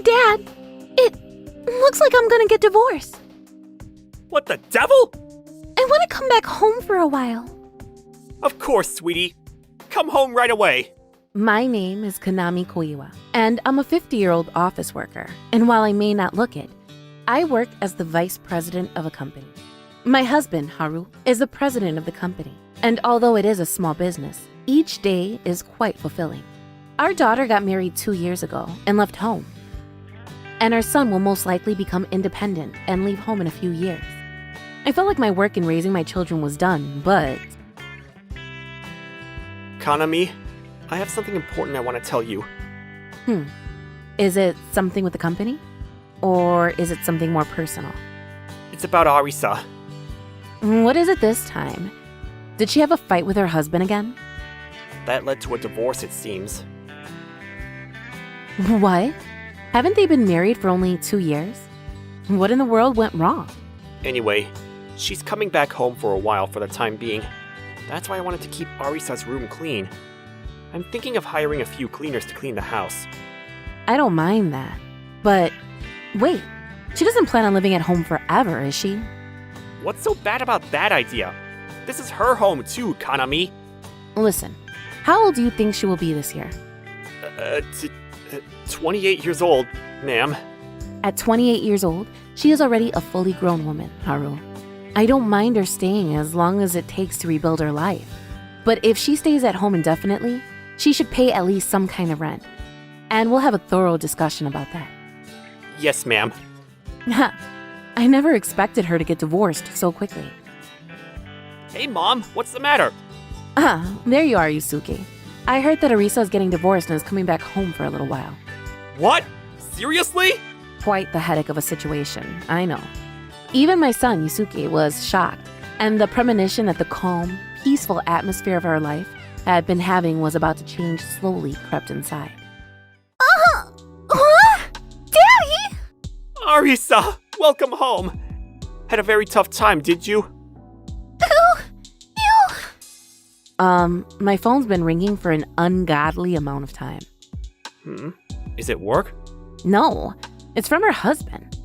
Dad, it looks like I'm gonna get divorced. What the devil? I want to come back home for a while. Of course, sweetie. Come home right away. My name is Konami Kouhei, and I'm a 50-year-old office worker. And while I may not look it, I work as the vice president of a company. My husband, Haruo, is the president of the company. And although it is a small business, each day is quite fulfilling. Our daughter got married 2 years ago and left home. And our son will most likely become independent and leave home in a few years. I felt like my work in raising my children was done, but... Konami, I have something important I want to tell you. Is it something with the company? Or is it something more personal? It's about Arisa. What is it this time? Did she have a fight with her husband again? That led to a divorce, it seems. What? Haven't they been married for only 2 years? What in the world went wrong? Anyway, she's coming back home for a while for the time being. That's why I wanted to keep Arisa's room clean. I'm thinking of hiring a few cleaners to clean the house. I don't mind that. But wait, she doesn't plan on living at home forever, is she? What's so bad about that idea? This is her home too, Konami. Listen, how old do you think she will be this year? 28 years old, ma'am. At 28 years old, she is already a fully grown woman, Haruo. I don't mind her staying as long as it takes to rebuild her life. But if she stays at home indefinitely, she should pay at least some kind of rent. And we'll have a thorough discussion about that. Yes, ma'am. I never expected her to get divorced so quickly. Hey, Mom, what's the matter? There you are, Yusuke. I heard that Arisa is getting divorced and is coming back home for a little while. What? Seriously? Quite the headache of a situation, I know. Even my son, Yusuke, was shocked, and the premonition that the calm, peaceful atmosphere of our life had been having was about to change slowly crept inside. Daddy! Arisa, welcome home. Had a very tough time, did you? My phone's been ringing for an ungodly amount of time. Is it work? No, it's from her husband.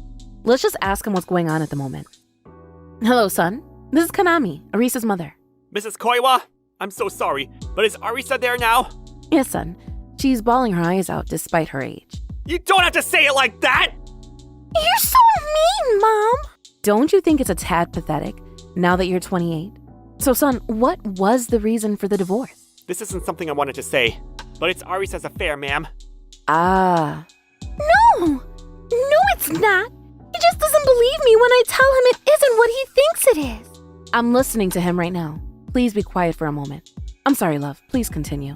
Let's just ask him what's going on at the moment. Hello, son. This is Konami, Arisa's mother. Mrs. Kouhei, I'm so sorry, but is Arisa there now? Yes, son. She's bawling her eyes out despite her age. You don't have to say it like that! You're so mean, Mom! Don't you think it's a tad pathetic now that you're 28? So, son, what was the reason for the divorce? This isn't something I wanted to say, but it's Arisa's affair, ma'am. Ah. No, it's not. He just doesn't believe me when I tell him it isn't what he thinks it is. I'm listening to him right now. Please be quiet for a moment. I'm sorry, love. Please continue.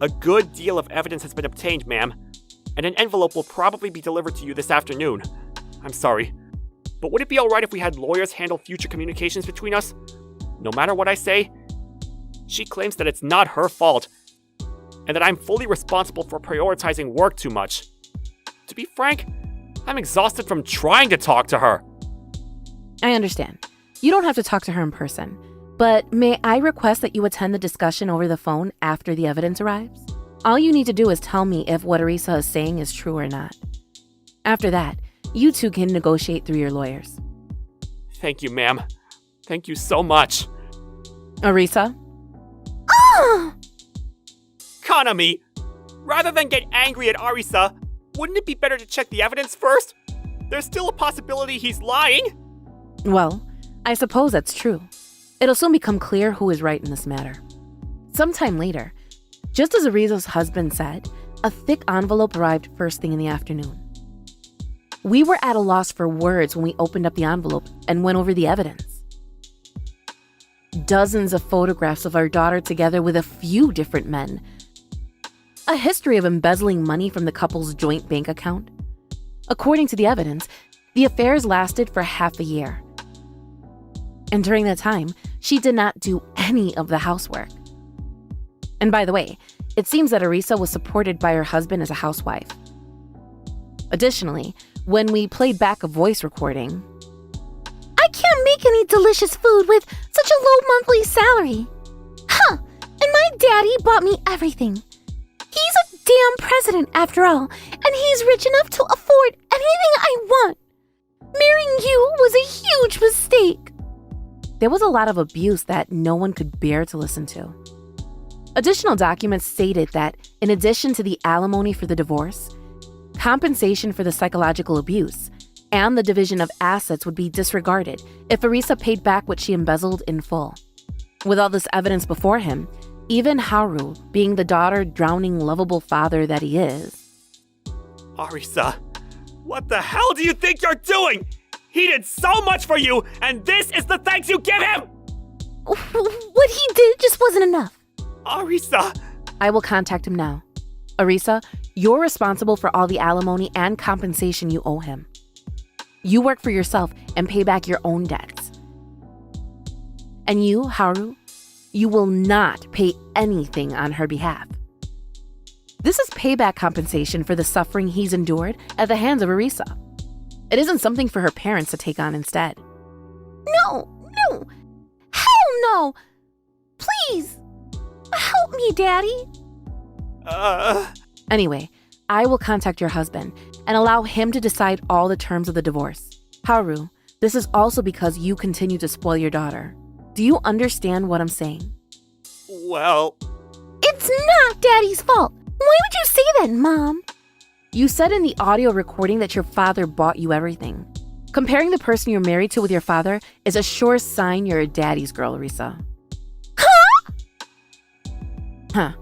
A good deal of evidence has been obtained, ma'am, and an envelope will probably be delivered to you this afternoon. I'm sorry, but would it be alright if we had lawyers handle future communications between us? No matter what I say, she claims that it's not her fault, and that I'm fully responsible for prioritizing work too much. To be frank, I'm exhausted from trying to talk to her. I understand. You don't have to talk to her in person, but may I request that you attend the discussion over the phone after the evidence arrives? All you need to do is tell me if what Arisa is saying is true or not. After that, you two can negotiate through your lawyers. Thank you, ma'am. Thank you so much. Arisa? Konami, rather than get angry at Arisa, wouldn't it be better to check the evidence first? There's still a possibility he's lying. Well, I suppose that's true. It'll soon become clear who is right in this matter. Sometime later, just as Arisa's husband said, a thick envelope arrived first thing in the afternoon. We were at a loss for words when we opened up the envelope and went over the evidence. Dozens of photographs of our daughter together with a few different men. A history of embezzling money from the couple's joint bank account. According to the evidence, the affairs lasted for half a year. And during that time, she did not do any of the housework. And by the way, it seems that Arisa was supported by her husband as a housewife. Additionally, when we played back a voice recording, I can't make any delicious food with such a low monthly salary. And my daddy bought me everything. He's a damn president after all, and he's is rich enough to afford anything I want. Marrying you was a huge mistake. There was a lot of abuse that no one could bear to listen to. Additional documents stated that, in addition to the alimony for the divorce, compensation for the psychological abuse, and the division of assets would be disregarded if Arisa paid back what she embezzled in full. With all this evidence before him, even Haruo, being the daughter drowning lovable father that he is. Arisa, what the hell do you think you're doing? He did so much for you, and this is the thanks you give him? What he did just wasn't enough. Arisa! I will contact him now. Arisa, you're responsible for all the alimony and compensation you owe him. You work for yourself and pay back your own debts. And you, Haruo, you will not pay anything on her behalf. This is payback compensation for the suffering he's endured at the hands of Arisa. It isn't something for her parents to take on instead. No. Hell no. Please. Help me, Daddy. Anyway, I will contact your husband and allow him to decide all the terms of the divorce. Haruo, this is also because you continue to spoil your daughter. Do you understand what I'm saying? Well... It's not Daddy's fault. Why would you say that, Mom? You said in the audio recording that your father bought you everything. Comparing the person you're married to with your father is a sure sign you're a daddy's girl, Arisa. Huh.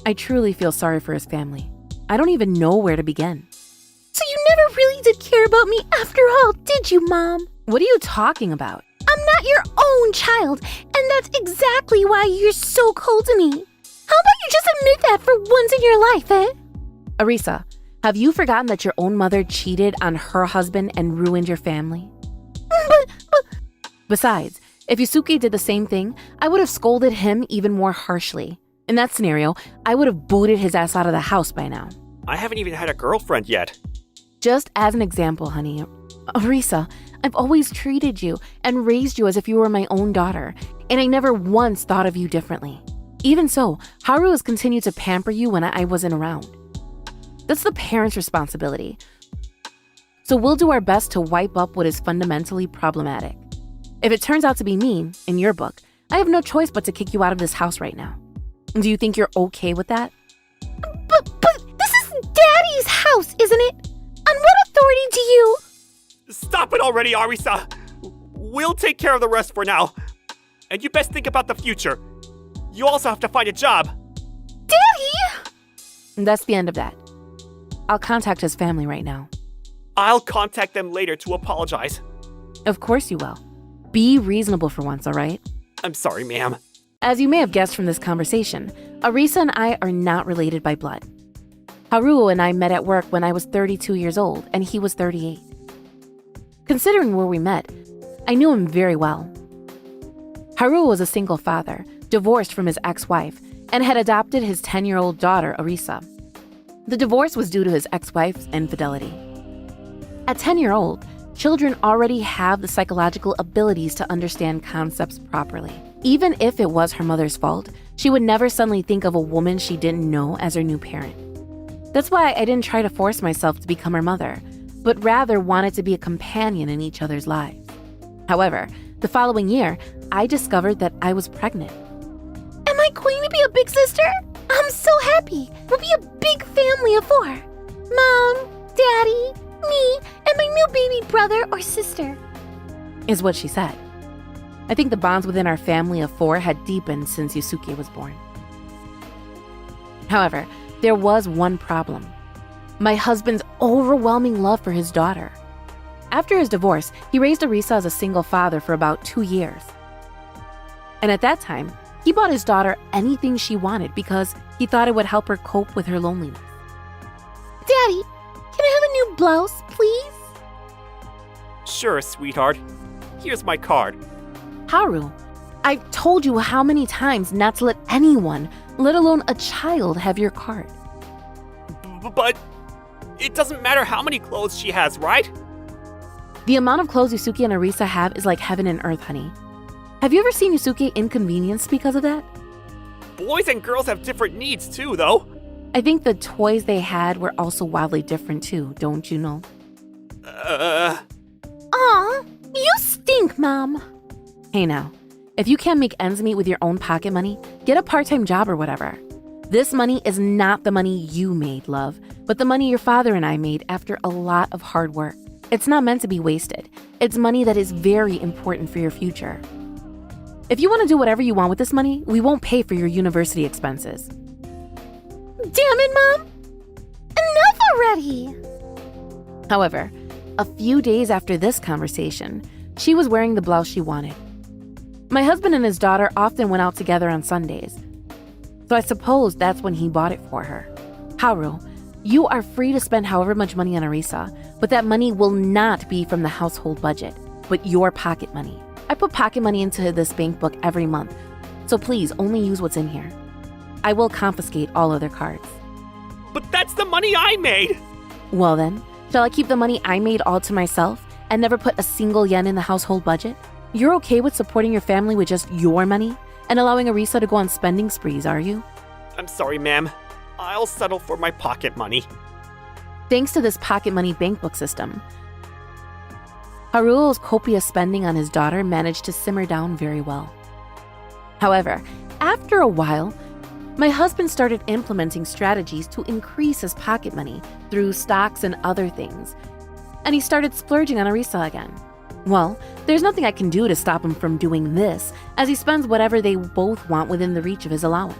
I truly feel sorry for his family. I don't even know where to begin. So you never really did care about me after all, did you, Mom? What are you talking about? I'm not your own child, and that's exactly why you're so cold to me. How about you just admit that for once in your life, eh? Arisa, have you forgotten that your own mother cheated on her husband and ruined your family? But... Besides, if Yusuke did the same thing, I would have scolded him even more harshly. In that scenario, I would have booted his ass out of the house by now. I haven't even had a girlfriend yet. Just as an example, honey. Arisa, I've always treated you and raised you as if you were my own daughter, and I never once thought of you differently. Even so, Haruo has continued to pamper you when I wasn't around. That's the parent's responsibility. So we'll do our best to wipe up what is fundamentally problematic. If it turns out to be me, in your book, I have no choice but to kick you out of this house right now. Do you think you're okay with that? But this is Daddy's house, isn't it? On what authority do you... Stop it already, Arisa! We'll take care of the rest for now. And you best think about the future. You also have to find a job. Daddy! And that's the end of that. I'll contact his family right now. I'll contact them later to apologize. Of course you will. Be reasonable for once, all right? I'm sorry, ma'am. As you may have guessed from this conversation, Arisa and I are not related by blood. Haruo and I met at work when I was 32 years old and he was 38. Considering where we met, I knew him very well. Haruo was a single father, divorced from his ex-wife, and had adopted his 10-year-old daughter, Arisa. The divorce was due to his ex-wife's infidelity. At 10-year-old, children already have the psychological abilities to understand concepts properly. Even if it was her mother's fault, she would never suddenly think of a woman she didn't know as her new parent. That's why I didn't try to force myself to become her mother, but rather wanted to be a companion in each other's lives. However, the following year, I discovered that I was pregnant. Am I going to be a big sister? I'm so happy. We'll be a big family of 4. Mom, Daddy, me, and my new baby brother or sister. Is what she said. I think the bonds within our family of 4 had deepened since Yusuke was born. However, there was one problem. My husband's overwhelming love for his daughter. After his divorce, he raised Arisa as a single father for about 2 years. And at that time, he bought his daughter anything she wanted because he thought it would help her cope with her loneliness. Daddy, can I have a new blouse, please? Sure, sweetheart. Here's my card. Haruo, I've told you how many times not to let anyone, let alone a child, have your card. But it doesn't matter how many clothes she has, right? The amount of clothes Yusuke and Arisa have is like heaven and earth, honey. Have you ever seen Yusuke inconvenienced because of that? Boys and girls have different needs too, though. I think the toys they had were also wildly different too, don't you know? Aw, you stink, Mom. Hey now, if you can't make ends meet with your own pocket money, get a part-time job or whatever. This money is not the money you made, love, but the money your father and I made after a lot of hard work. It's not meant to be wasted. It's money that is very important for your future. If you want to do whatever you want with this money, we won't pay for your university expenses. Damn it, Mom. Enough already. However, a few days after this conversation, she was wearing the blouse she wanted. My husband and his daughter often went out together on Sundays, so I suppose that's when he bought it for her. Haruo, you are free to spend however much money on Arisa, but that money will not be from the household budget, but your pocket money. I put pocket money into this bank book every month, so please only use what's in here. I will confiscate all other cards. But that's the money I made! Well then, shall I keep the money I made all to myself and never put a single yen in the household budget? You're okay with supporting your family with just your money and allowing Arisa to go on spending sprees, are you? I'm sorry, ma'am. I'll settle for my pocket money. Thanks to this pocket money bank book system, Haruo's copious spending on his daughter managed to simmer down very well. However, after a while, my husband started implementing strategies to increase his pocket money through stocks and other things, and he started splurging on Arisa again. Well, there's nothing I can do to stop him from doing this, as he spends whatever they both want within the reach of his allowance.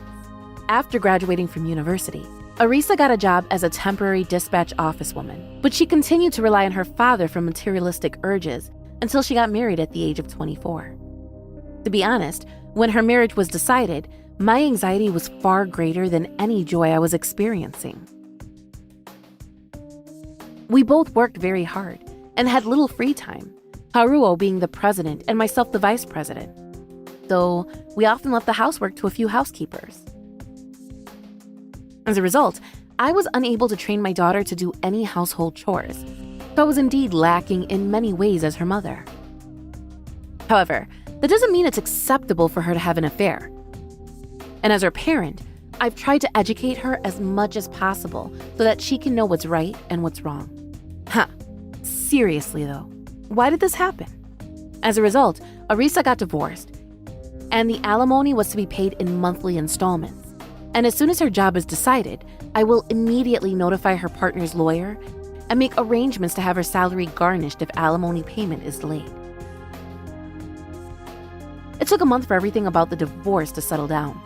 After graduating from university, Arisa got a job as a temporary dispatch office woman, but she continued to rely on her father for materialistic urges until she got married at the age of 24. To be honest, when her marriage was decided, my anxiety was far greater than any joy I was experiencing. We both worked very hard and had little free time, Haruo being the president and myself the vice president, though we often left the housework to a few housekeepers. As a result, I was unable to train my daughter to do any household chores, so I was indeed lacking in many ways as her mother. However, that doesn't mean it's acceptable for her to have an affair. And as her parent, I've tried to educate her as much as possible so that she can know what's right and what's wrong. Seriously though, why did this happen? As a result, Arisa got divorced, and the alimony was to be paid in monthly installments. And as soon as her job is decided, I will immediately notify her partner's lawyer and make arrangements to have her salary garnished if alimony payment is delayed. It took a month for everything about the divorce to settle down.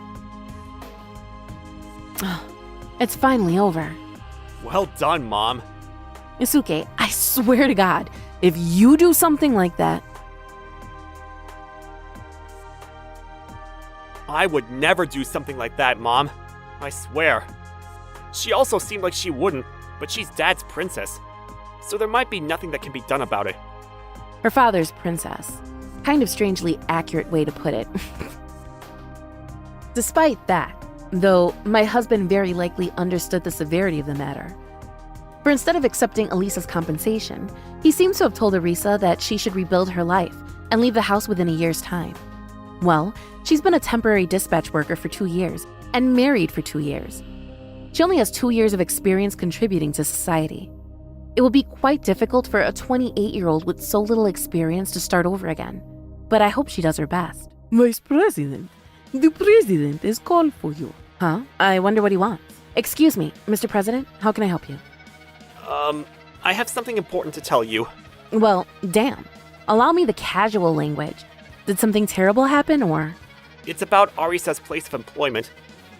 It's finally over. Well done, Mom. Isuke, I swear to God, if you do something like that... I would never do something like that, Mom. I swear. She also seemed like she wouldn't, but she's Dad's princess. So there might be nothing that can be done about it. Her father's princess. Kind of strangely accurate way to put it. Despite that, though, my husband very likely understood the severity of the matter. For instead of accepting Elisa's compensation, he seems to have told Arisa that she should rebuild her life and leave the house within a year's time. Well, she's been a temporary dispatch worker for 2 years and married for 2 years. She only has 2 years of experience contributing to society. It will be quite difficult for a 28-year-old with so little experience to start over again, but I hope she does her best. Vice President, the President is called for you. Huh? I wonder what he wants. Excuse me, Mr. President, how can I help you? I have something important to tell you. Well, damn. Allow me the casual language. Did something terrible happen, or? It's about Arisa's place of employment,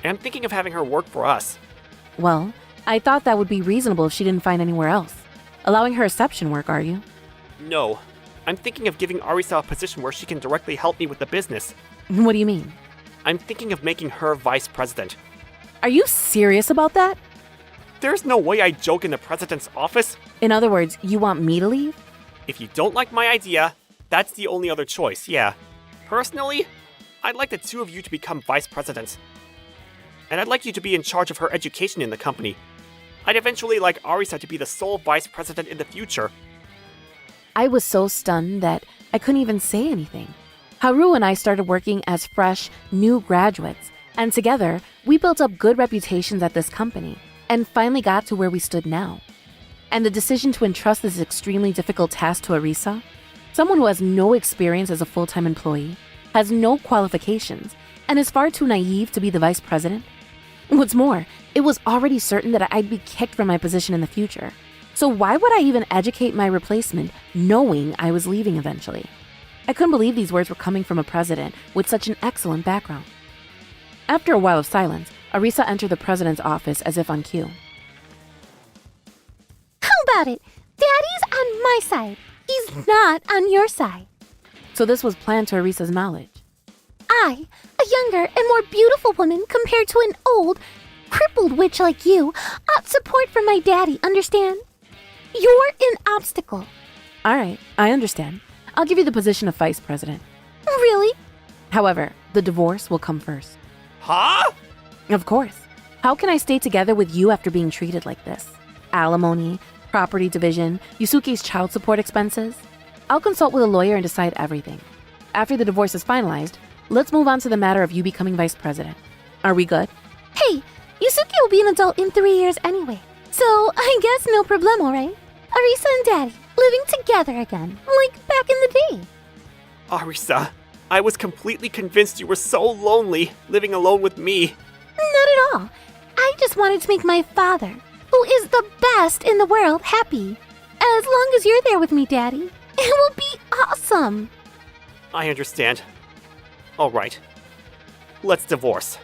and I'm thinking of having her work for us. Well, I thought that would be reasonable if she didn't find anywhere else. Allowing her reception work, are you? No. I'm thinking of giving Arisa a position where she can directly help me with the business. What do you mean? I'm thinking of making her vice president. Are you serious about that? There's no way I'd joke in the president's office. In other words, you want me to leave? If you don't like my idea, that's the only other choice, yeah. Personally, I'd like the two of you to become vice presidents. And I'd like you to be in charge of her education in the company. I'd eventually like Arisa to be the sole vice president in the future. I was so stunned that I couldn't even say anything. Haruo and I started working as fresh, new graduates, And together, we built up good reputations at this company and finally got to where we stood now. And the decision to entrust this extremely difficult task to Arisa, someone who has no experience as a full-time employee, has no qualifications, and is far too naive to be the vice president. What's more, it was already certain that I'd be kicked from my position in the future. So why would I even educate my replacement knowing I was leaving eventually? I couldn't believe these words were coming from a president with such an excellent background. After a while of silence, Arisa entered the president's office as if on cue. How about it? Daddy's on my side. He's not on your side. So this was planned to Arisa's knowledge. I, a younger and more beautiful woman compared to an old, crippled witch like you, ought support from my daddy, understand? You're an obstacle. All right, I understand. I'll give you the position of vice president. Really? However, the divorce will come first. Huh? Of course. How can I stay together with you after being treated like this? Alimony, property division, Yusuke's child support expenses? I'll consult with a lawyer and decide everything. After the divorce is finalized, let's move on to the matter of you becoming vice president. Are we good? Hey, Yusuke will be an adult in 3 years anyway. So I guess no problemo, right? Arisa and Daddy, living together again, like back in the day. Arisa, I was completely convinced you were so lonely, living alone with me. Not at all. I just wanted to make my father, who is the best in the world, happy. As long as you're there with me, Daddy, it will be awesome. I understand. All right. Let's divorce.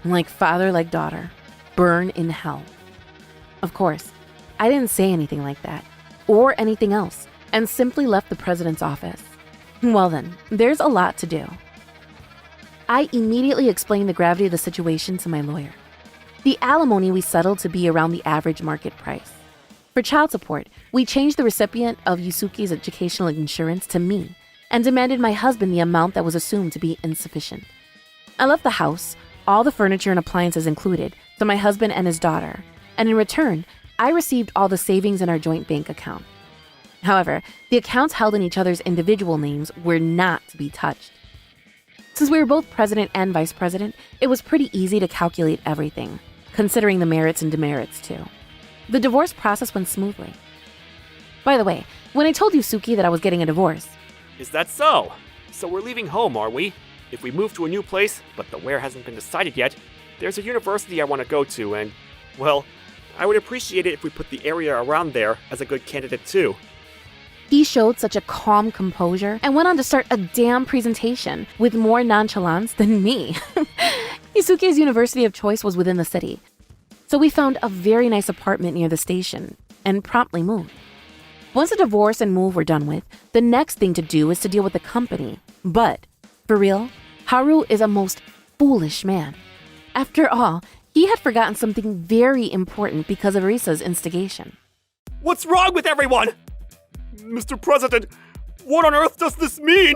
Like father, like daughter. Burn in hell. Of course, I didn't say anything like that, or anything else, and simply left the president's office. Well then, there's a lot to do. I immediately explained the gravity of the situation to my lawyer. The alimony we settled to be around the average market price. For child support, we changed the recipient of Yusuke's educational insurance to me and demanded my husband the amount that was assumed to be insufficient. I left the house, all the furniture and appliances included, to my husband and his daughter, and in return, I received all the savings in our joint bank account. However, the accounts held in each other's individual names were not to be touched. Since we were both president and vice president, it was pretty easy to calculate everything, considering the merits and demerits too. The divorce process went smoothly. By the way, when I told Yusuke that I was getting a divorce, Is that so? So we're leaving home, are we? If we move to a new place, but the where hasn't been decided yet, there's a university I want to go to and, well, I would appreciate it if we put the area around there as a good candidate too. he showed such a calm composure and went on to start a damn presentation with more nonchalance than me. Yusuke's university of choice was within the city, so we found a very nice apartment near the station and promptly moved. Once the divorce and move were done with, the next thing to do is to deal with the company. But, for real, Haruo is a most foolish man. After all, he had forgotten something very important because of Arisa's instigation. What's wrong with everyone? Mr. President, what on earth does this mean?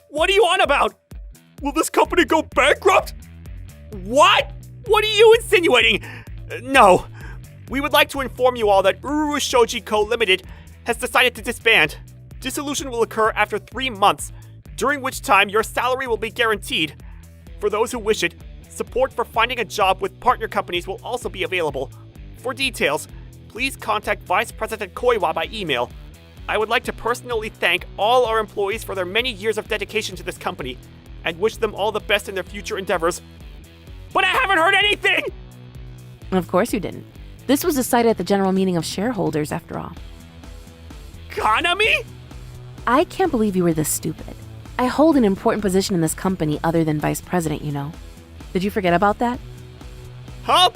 What are you on about? Will this company go bankrupt? What? What are you insinuating? No. We would like to inform you all that Uru Shoji Co. Limited has decided to disband. Dissolution will occur after 3 months, during which time your salary will be guaranteed. For those who wish it, support for finding a job with partner companies will also be available. For details, please contact Vice President Kouhei by email. I would like to personally thank all our employees for their many years of dedication to this company and wish them all the best in their future endeavors. But I haven't heard anything! Of course you didn't. This was decided at the general meeting of shareholders, after all. Konami? I can't believe you were this stupid. I hold an important position in this company other than vice president, you know. Did you forget about that? Huh?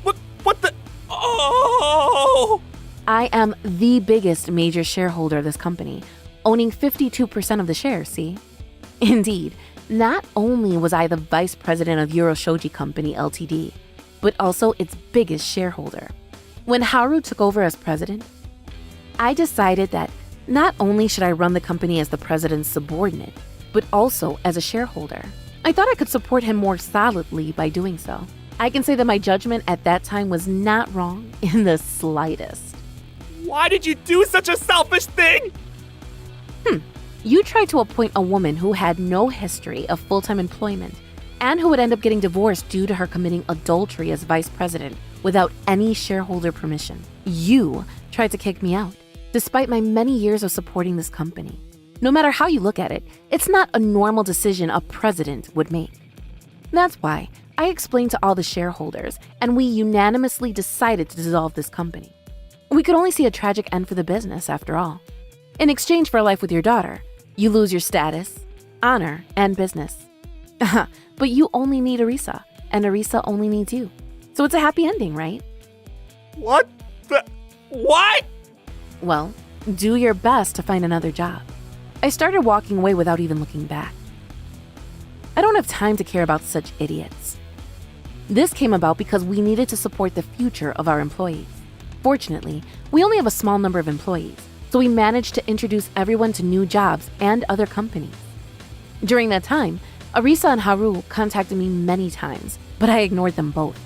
What the? Oh! I am the biggest major shareholder of this company, owning 52% of the shares, see? Indeed, not only was I the vice president of Euro Shoji Company Ltd., but also its biggest shareholder. When Haruo took over as president, I decided that not only should I run the company as the president's subordinate, but also as a shareholder. I thought I could support him more solidly by doing so. I can say that my judgment at that time was not wrong in the slightest. Why did you do such a selfish thing? You tried to appoint a woman who had no history of full-time employment and who would end up getting divorced due to her committing adultery as vice president without any shareholder permission. You tried to kick me out, despite my many years of supporting this company. No matter how you look at it, it's not a normal decision a president would make. That's why I explained to all the shareholders, and we unanimously decided to dissolve this company. We could only see a tragic end for the business, after all. In exchange for a life with your daughter, you lose your status, honor, and business. But you only need Arisa, and Arisa only needs you. So it's a happy ending, right? What the? What? Well, do your best to find another job. I started walking away without even looking back. I don't have time to care about such idiots. This came about because we needed to support the future of our employees. Fortunately, we only have a small number of employees, so we managed to introduce everyone to new jobs and other companies. During that time, Arisa and Haruo contacted me many times, but I ignored them both.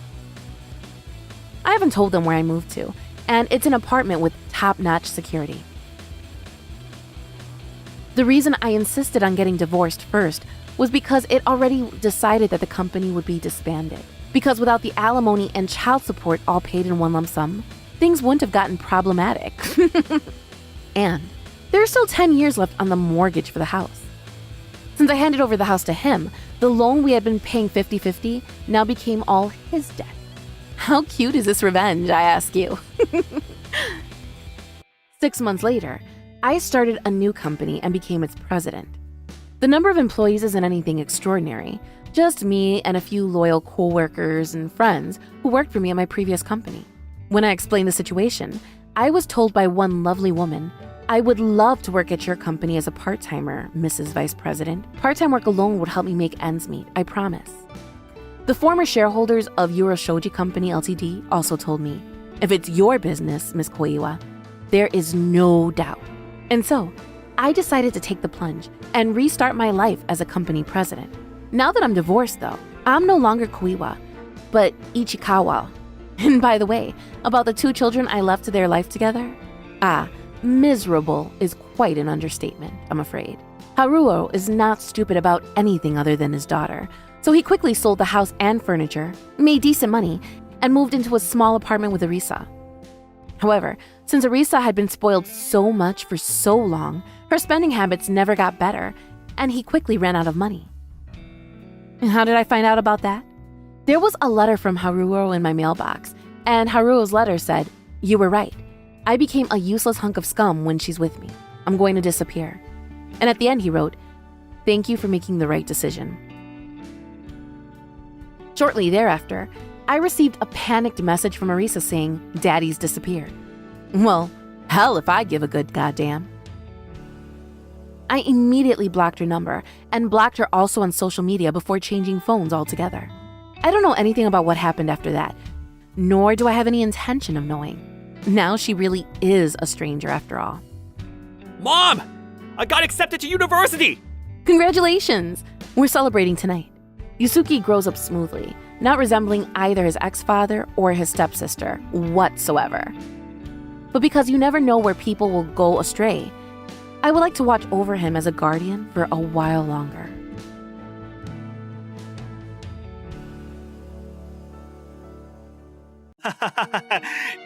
I haven't told them where I moved to, and it's an apartment with top-notch security. The reason I insisted on getting divorced first was because it already decided that the company would be disbanded. Because without the alimony and child support all paid in one lump sum, things wouldn't have gotten problematic. And there are still 10 years left on the mortgage for the house. Since I handed over the house to him, the loan we had been paying 50-50 now became all his debt. How cute is this revenge, I ask you? 6 months later, I started a new company and became its president. The number of employees isn't anything extraordinary, just me and a few loyal co-workers and friends who worked for me at my previous company. When I explained the situation, I was told by one lovely woman, "I would love to work at your company as a part-timer, Mrs. Vice President. Part-time work alone would help me make ends meet, I promise." The former shareholders of Euroshoji Company Ltd. also told me, "If it's your business, Ms. Kouhei, there is no doubt." And so, I decided to take the plunge and restart my life as a company president. Now that I'm divorced, though, I'm no longer Kouhei, but Ichikawa. And by the way, about the 2 children I left to their life together, miserable is quite an understatement, I'm afraid. Haruo is not stupid about anything other than his daughter, so he quickly sold the house and furniture, made decent money, and moved into a small apartment with Arisa. However, since Arisa had been spoiled so much for so long, her spending habits never got better, and he quickly ran out of money. And how did I find out about that? There was a letter from Haruo in my mailbox, and Haruo's letter said, "You were right. I became a useless hunk of scum when she's with me. I'm going to disappear." And at the end he wrote, "Thank you for making the right decision." Shortly thereafter, I received a panicked message from Arisa saying, "Daddy's disappeared." Well, hell if I give a good goddamn. I immediately blocked her number and blocked her also on social media before changing phones altogether. I don't know anything about what happened after that, nor do I have any intention of knowing. Now she really is a stranger after all. Mom! I got accepted to university! Congratulations! We're celebrating tonight. Yusuke grows up smoothly, not resembling either his ex-father or his stepsister whatsoever. But because you never know where people will go astray, I would like to watch over him as a guardian for a while longer.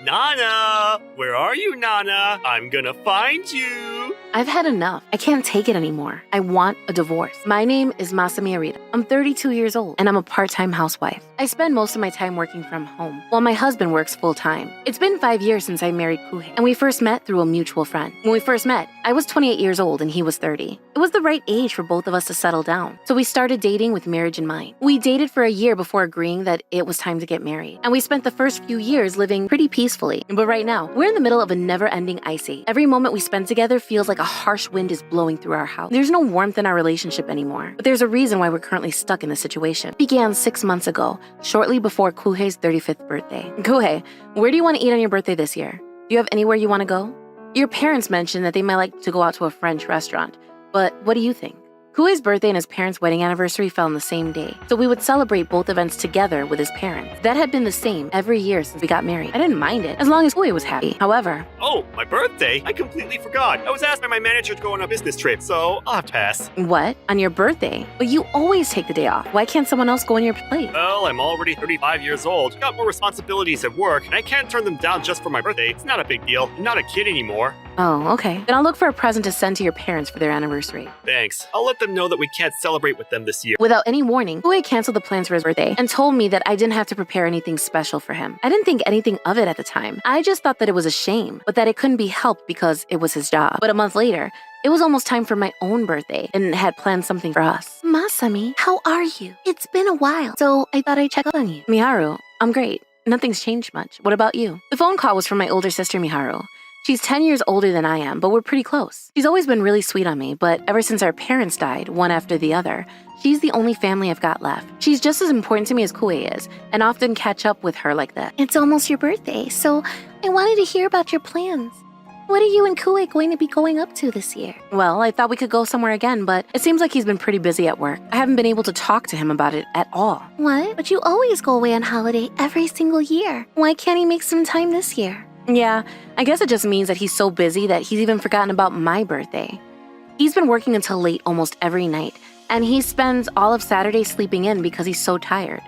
Nana! Where are you, Nana? I'm gonna find you! I've had enough. I can't take it anymore. I want a divorce. My name is Masami Arita. I'm 32 years old, and I'm a part-time housewife. I spend most of my time working from home, while my husband works full-time. It's been 5 years since I married Kouhei, and we first met through a mutual friend. When we first met, I was 28 years old and he was 30. It was the right age for both of us to settle down, so we started dating with marriage in mind. We dated for a year before agreeing that it was time to get married, and we spent the first few years living pretty peacefully. But right now, we're in the middle of a never-ending ice age. Every moment we spend together feels like a harsh wind is blowing through our house. There's no warmth in our relationship anymore, but there's a reason why we're currently stuck in this situation. It began 6 months ago, shortly before Kouhei's 35th birthday. Kouhei, where do you want to eat on your birthday this year? Do you have anywhere you want to go? Your parents mentioned that they might like to go out to a French restaurant, but what do you think? Kouhei's birthday and his parents' wedding anniversary fell on the same day, so we would celebrate both events together with his parents. That had been the same every year since we got married. I didn't mind it, as long as Kouhei was happy. However... Oh, my birthday? I completely forgot. I was asked by my manager to go on a business trip, so I'll have to pass. What? On your birthday? But you always take the day off. Why can't someone else go in your place? Well, I'm already 35 years old. Got more responsibilities at work, and I can't turn them down just for my birthday. It's not a big deal. I'm not a kid anymore. Oh, okay. Then I'll look for a present to send to your parents for their anniversary. Thanks. I'll let them know that we can't celebrate with them this year. Without any warning, Kouhei canceled the plans for his birthday and told me that I didn't have to prepare anything special for him. I didn't think anything of it at the time. I just thought that it was a shame, but that it couldn't be helped because it was his job. But a month later, it was almost time for my own birthday and had planned something for us. Masami, how are you? It's been a while, so I thought I'd check up on you. Miharu, I'm great. Nothing's changed much. What about you? The phone call was from my older sister, Miharu. She's 10 years older than I am, but we're pretty close. She's always been really sweet on me, but ever since our parents died, one after the other, she's the only family I've got left. She's just as important to me as Kouhei is, and often catch up with her like that. It's almost your birthday, so I wanted to hear about your plans. What are you and Kouhei going to be going up to this year? Well, I thought we could go somewhere again, but it seems like he's been pretty busy at work. I haven't been able to talk to him about it at all. What? But you always go away on holiday every single year. Why can't he make some time this year? Yeah, I guess it just means that he's so busy that he's even forgotten about my birthday. He's been working until late almost every night, and he spends all of Saturday sleeping in because he's so tired.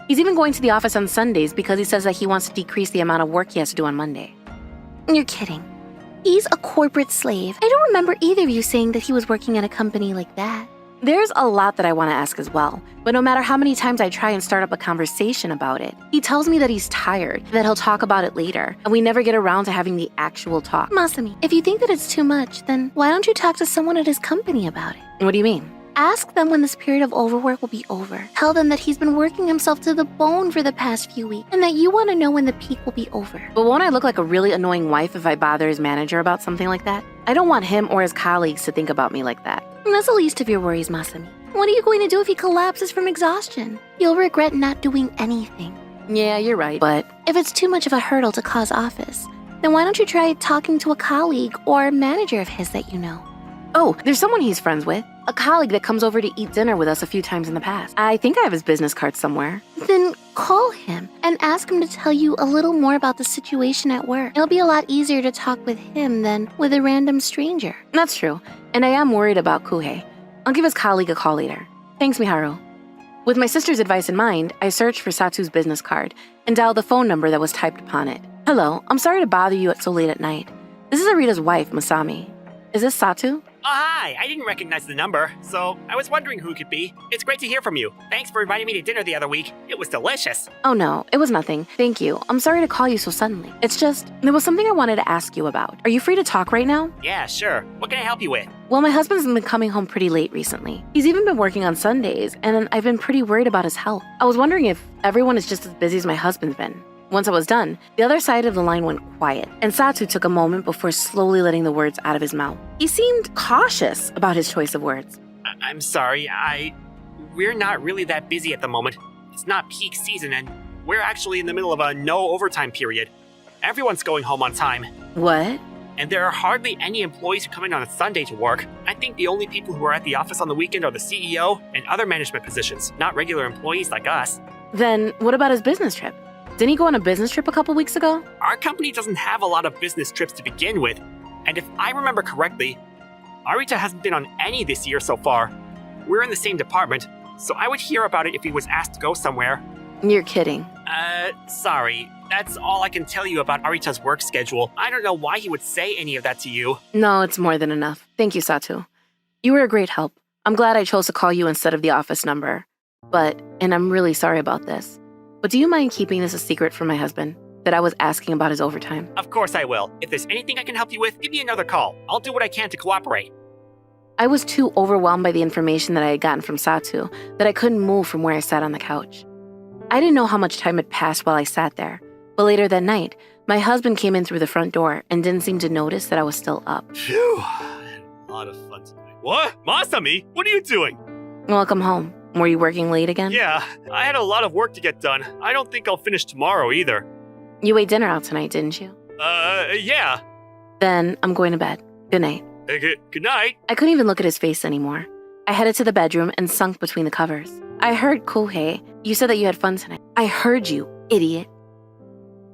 He's even going to the office on Sundays because he says that he wants to decrease the amount of work he has to do on Monday. You're kidding. He's a corporate slave. I don't remember either of you saying that he was working at a company like that. There's a lot that I want to ask as well, but no matter how many times I try and start up a conversation about it, he tells me that he's tired, that he'll talk about it later, and we never get around to having the actual talk. Masami, if you think that it's too much, then why don't you talk to someone at his company about it? What do you mean? Ask them when this period of overwork will be over. Tell them that he's been working himself to the bone for the past few weeks, and that you want to know when the peak will be over. But won't I look like a really annoying wife if I bother his manager about something like that? I don't want him or his colleagues to think about me like that. And that's the least of your worries, Masami. What are you going to do if he collapses from exhaustion? You'll regret not doing anything. Yeah, you're right, but... If it's too much of a hurdle to cause office, then why don't you try talking to a colleague or manager of his that you know? Oh, there's someone he's friends with. A colleague that comes over to eat dinner with us a few times in the past. I think I have his business card somewhere. Then call him and ask him to tell you a little more about the situation at work. It'll be a lot easier to talk with him than with a random stranger. That's true, and I am worried about Kouhei. I'll give his colleague a call later. Thanks, Miharu. With my sister's advice in mind, I searched for Satsu's business card and dialed the phone number that was typed upon it. Hello, I'm sorry to bother you so late at night. This is Arita's wife, Masami. Is this Satu? Oh, hi! I didn't recognize the number, so I was wondering who it could be. It's great to hear from you. Thanks for inviting me to dinner the other week. It was delicious. Oh no, it was nothing. Thank you. I'm sorry to call you so suddenly. It's just, there was something I wanted to ask you about. Are you free to talk right now? Yeah, sure. What can I help you with? Well, my husband's been coming home pretty late recently. He's even been working on Sundays, and I've been pretty worried about his health. I was wondering if everyone is just as busy as my husband's been. Once I was done, the other side of the line went quiet, and Satu took a moment before slowly letting the words out of his mouth. He seemed cautious about his choice of words. I'm sorry, we're not really that busy at the moment. It's not peak season, and we're actually in the middle of a no overtime period. Everyone's going home on time. What? And there are hardly any employees who come in on a Sunday to work. I think the only people who are at the office on the weekend are the CEO and other management positions, not regular employees like us. Then what about his business trip? Didn't he go on a business trip a couple weeks ago? Our company doesn't have a lot of business trips to begin with, and if I remember correctly, Arita hasn't been on any this year so far. We're in the same department, so I would hear about it if he was asked to go somewhere. You're kidding. Sorry. That's all I can tell you about Arita's work schedule. I don't know why he would say any of that to you. No, it's more than enough. Thank you, Satu. You were a great help. I'm glad I chose to call you instead of the office number. And I'm really sorry about this. But do you mind keeping this a secret from my husband? That I was asking about his overtime? Of course I will. If there's anything I can help you with, give me another call. I'll do what I can to cooperate. I was too overwhelmed by the information that I had gotten from Satu that I couldn't move from where I sat on the couch. I didn't know how much time had passed while I sat there, but later that night, my husband came in through the front door and didn't seem to notice that I was still up. Phew, I had a lot of fun tonight. What? Masami, what are you doing? Welcome home. Were you working late again? Yeah, I had a lot of work to get done. I don't think I'll finish tomorrow either. You ate dinner out tonight, didn't you? Yeah. Then I'm going to bed. Good night. Good night. I couldn't even look at his face anymore. I headed to the bedroom and sunk between the covers. I heard, Kouhei, you said that you had fun tonight. I heard you, idiot.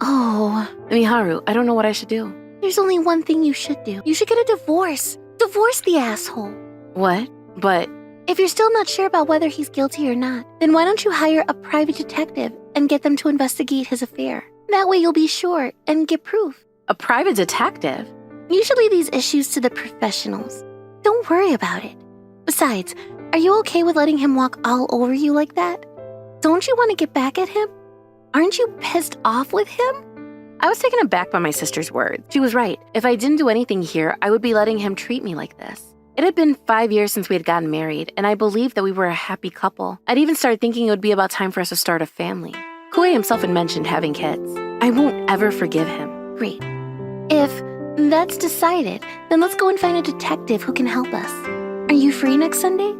Oh, Haru, I don't know what I should do. there's only one thing you should do. You should get a divorce. Divorce the asshole. What? But If you're still not sure about whether he's guilty or not, then why don't you hire a private detective and get them to investigate his affair? That way you'll be sure and get proof. a private detective? You should leave these issues to the professionals. Don't worry about it. Besides, are you okay with letting him walk all over you like that? Don't you want to get back at him? Aren't you pissed off with him? I was taken aback by my sister's words. She was right. If I didn't do anything here, I would be letting him treat me like this. It had been 5 years since we had gotten married, and I believed that we were a happy couple. I'd even started thinking it would be about time for us to start a family. Kouhei himself had mentioned having kids. I won't ever forgive him. Great. If that's decided, then let's go and find a detective who can help us. Are you free next Sunday?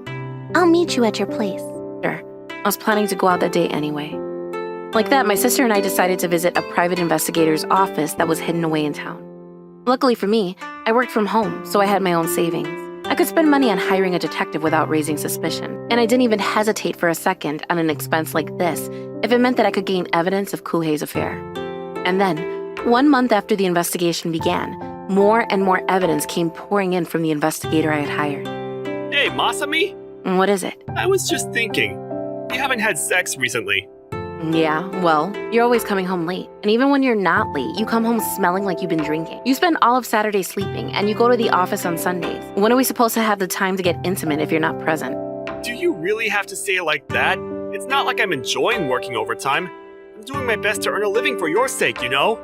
I'll meet you at your place. Sure. I was planning to go out that day anyway. Like that, my sister and I decided to visit a private investigator's office that was hidden away in town. Luckily for me, I worked from home, so I had my own savings. I could spend money on hiring a detective without raising suspicion, and I didn't even hesitate for a second on an expense like this if it meant that I could gain evidence of Kouhei's affair. And then, 1 month after the investigation began, more and more evidence came pouring in from the investigator I had hired. Hey, Masami? What is it? I was just thinking. You haven't had sex recently. Yeah, well, you're always coming home late. And even when you're not late, you come home smelling like you've been drinking. You spend all of Saturday sleeping, and you go to the office on Sundays. When are we supposed to have the time to get intimate if you're not present? Do you really have to say it like that? It's not like I'm enjoying working overtime. I'm doing my best to earn a living for your sake, you know?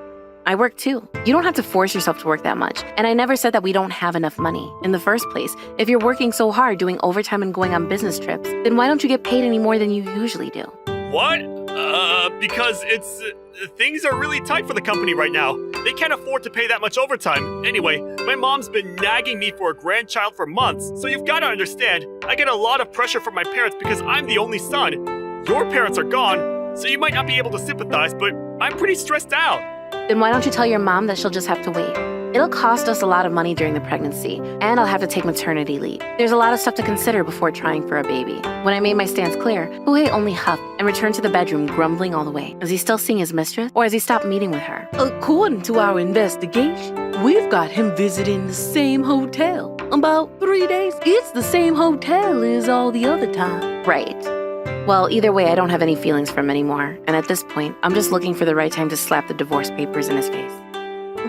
I work too. You don't have to force yourself to work that much. And I never said that we don't have enough money. In the first place, if you're working so hard doing overtime and going on business trips, then why don't you get paid any more than you usually do? What? Because things are really tight for the company right now. They can't afford to pay that much overtime. Anyway, my mom's been nagging me for a grandchild for months, so you've got to understand, I get a lot of pressure from my parents because I'm the only son. Your parents are gone, so you might not be able to sympathize, but I'm pretty stressed out. Then why don't you tell your mom that she'll just have to wait? It'll cost us a lot of money during the pregnancy, and I'll have to take maternity leave. There's a lot of stuff to consider before trying for a baby. When I made my stance clear, Kouhei only huffed and returned to the bedroom grumbling all the way. Is he still seeing his mistress, or has he stopped meeting with her? According to our investigation, we've got him visiting the same hotel. About 3 days. It's the same hotel as all the other time. Right. Well, either way, I don't have any feelings for him anymore, and at this point, I'm just looking for the right time to slap the divorce papers in his face.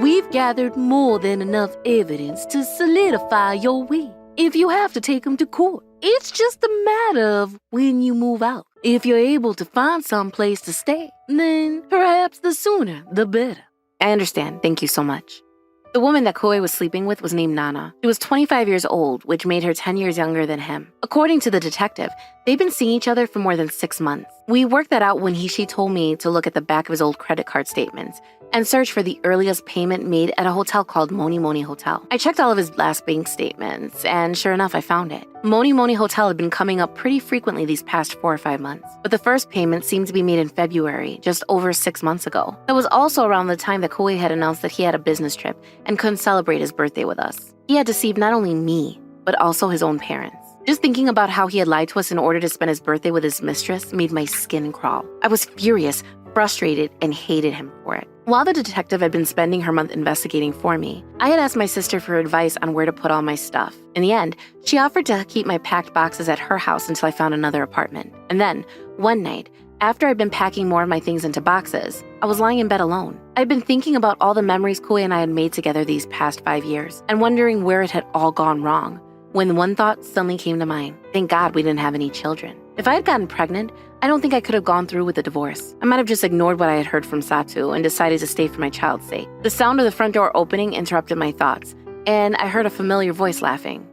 We've gathered more than enough evidence to solidify your will. If you have to take him to court, it's just a matter of when you move out. If you're able to find some place to stay, then perhaps the sooner, the better. I understand. Thank you so much. The woman that Kouhei was sleeping with was named Nana. She was 25 years old, which made her 10 years younger than him. According to the detective, they'd been seeing each other for more than 6 months. We worked that out when she told me to look at the back of his old credit card statements and search for the earliest payment made at a hotel called Moni Hotel. I checked all of his last bank statements, and sure enough, I found it. Moni Hotel had been coming up pretty frequently these past 4 or 5 months, but the first payment seemed to be made in February, just over 6 months ago. That was also around the time that Kouhei had announced that he had a business trip and couldn't celebrate his birthday with us. He had deceived not only me, but also his own parents. Just thinking about how he had lied to us in order to spend his birthday with his mistress made my skin crawl. I was furious, frustrated, and hated him for it. While the detective had been spending her month investigating for me, I had asked my sister for advice on where to put all my stuff. In the end, she offered to keep my packed boxes at her house until I found another apartment. And then, one night, after I'd been packing more of my things into boxes, I was lying in bed alone. I'd been thinking about all the memories Kouhei and I had made together these past 5 years, and wondering where it had all gone wrong, when one thought suddenly came to mind. Thank God we didn't have any children. If I had gotten pregnant, I don't think I could have gone through with the divorce. I might have just ignored what I had heard from Satu and decided to stay for my child's sake. The sound of the front door opening interrupted my thoughts, and I heard a familiar voice laughing.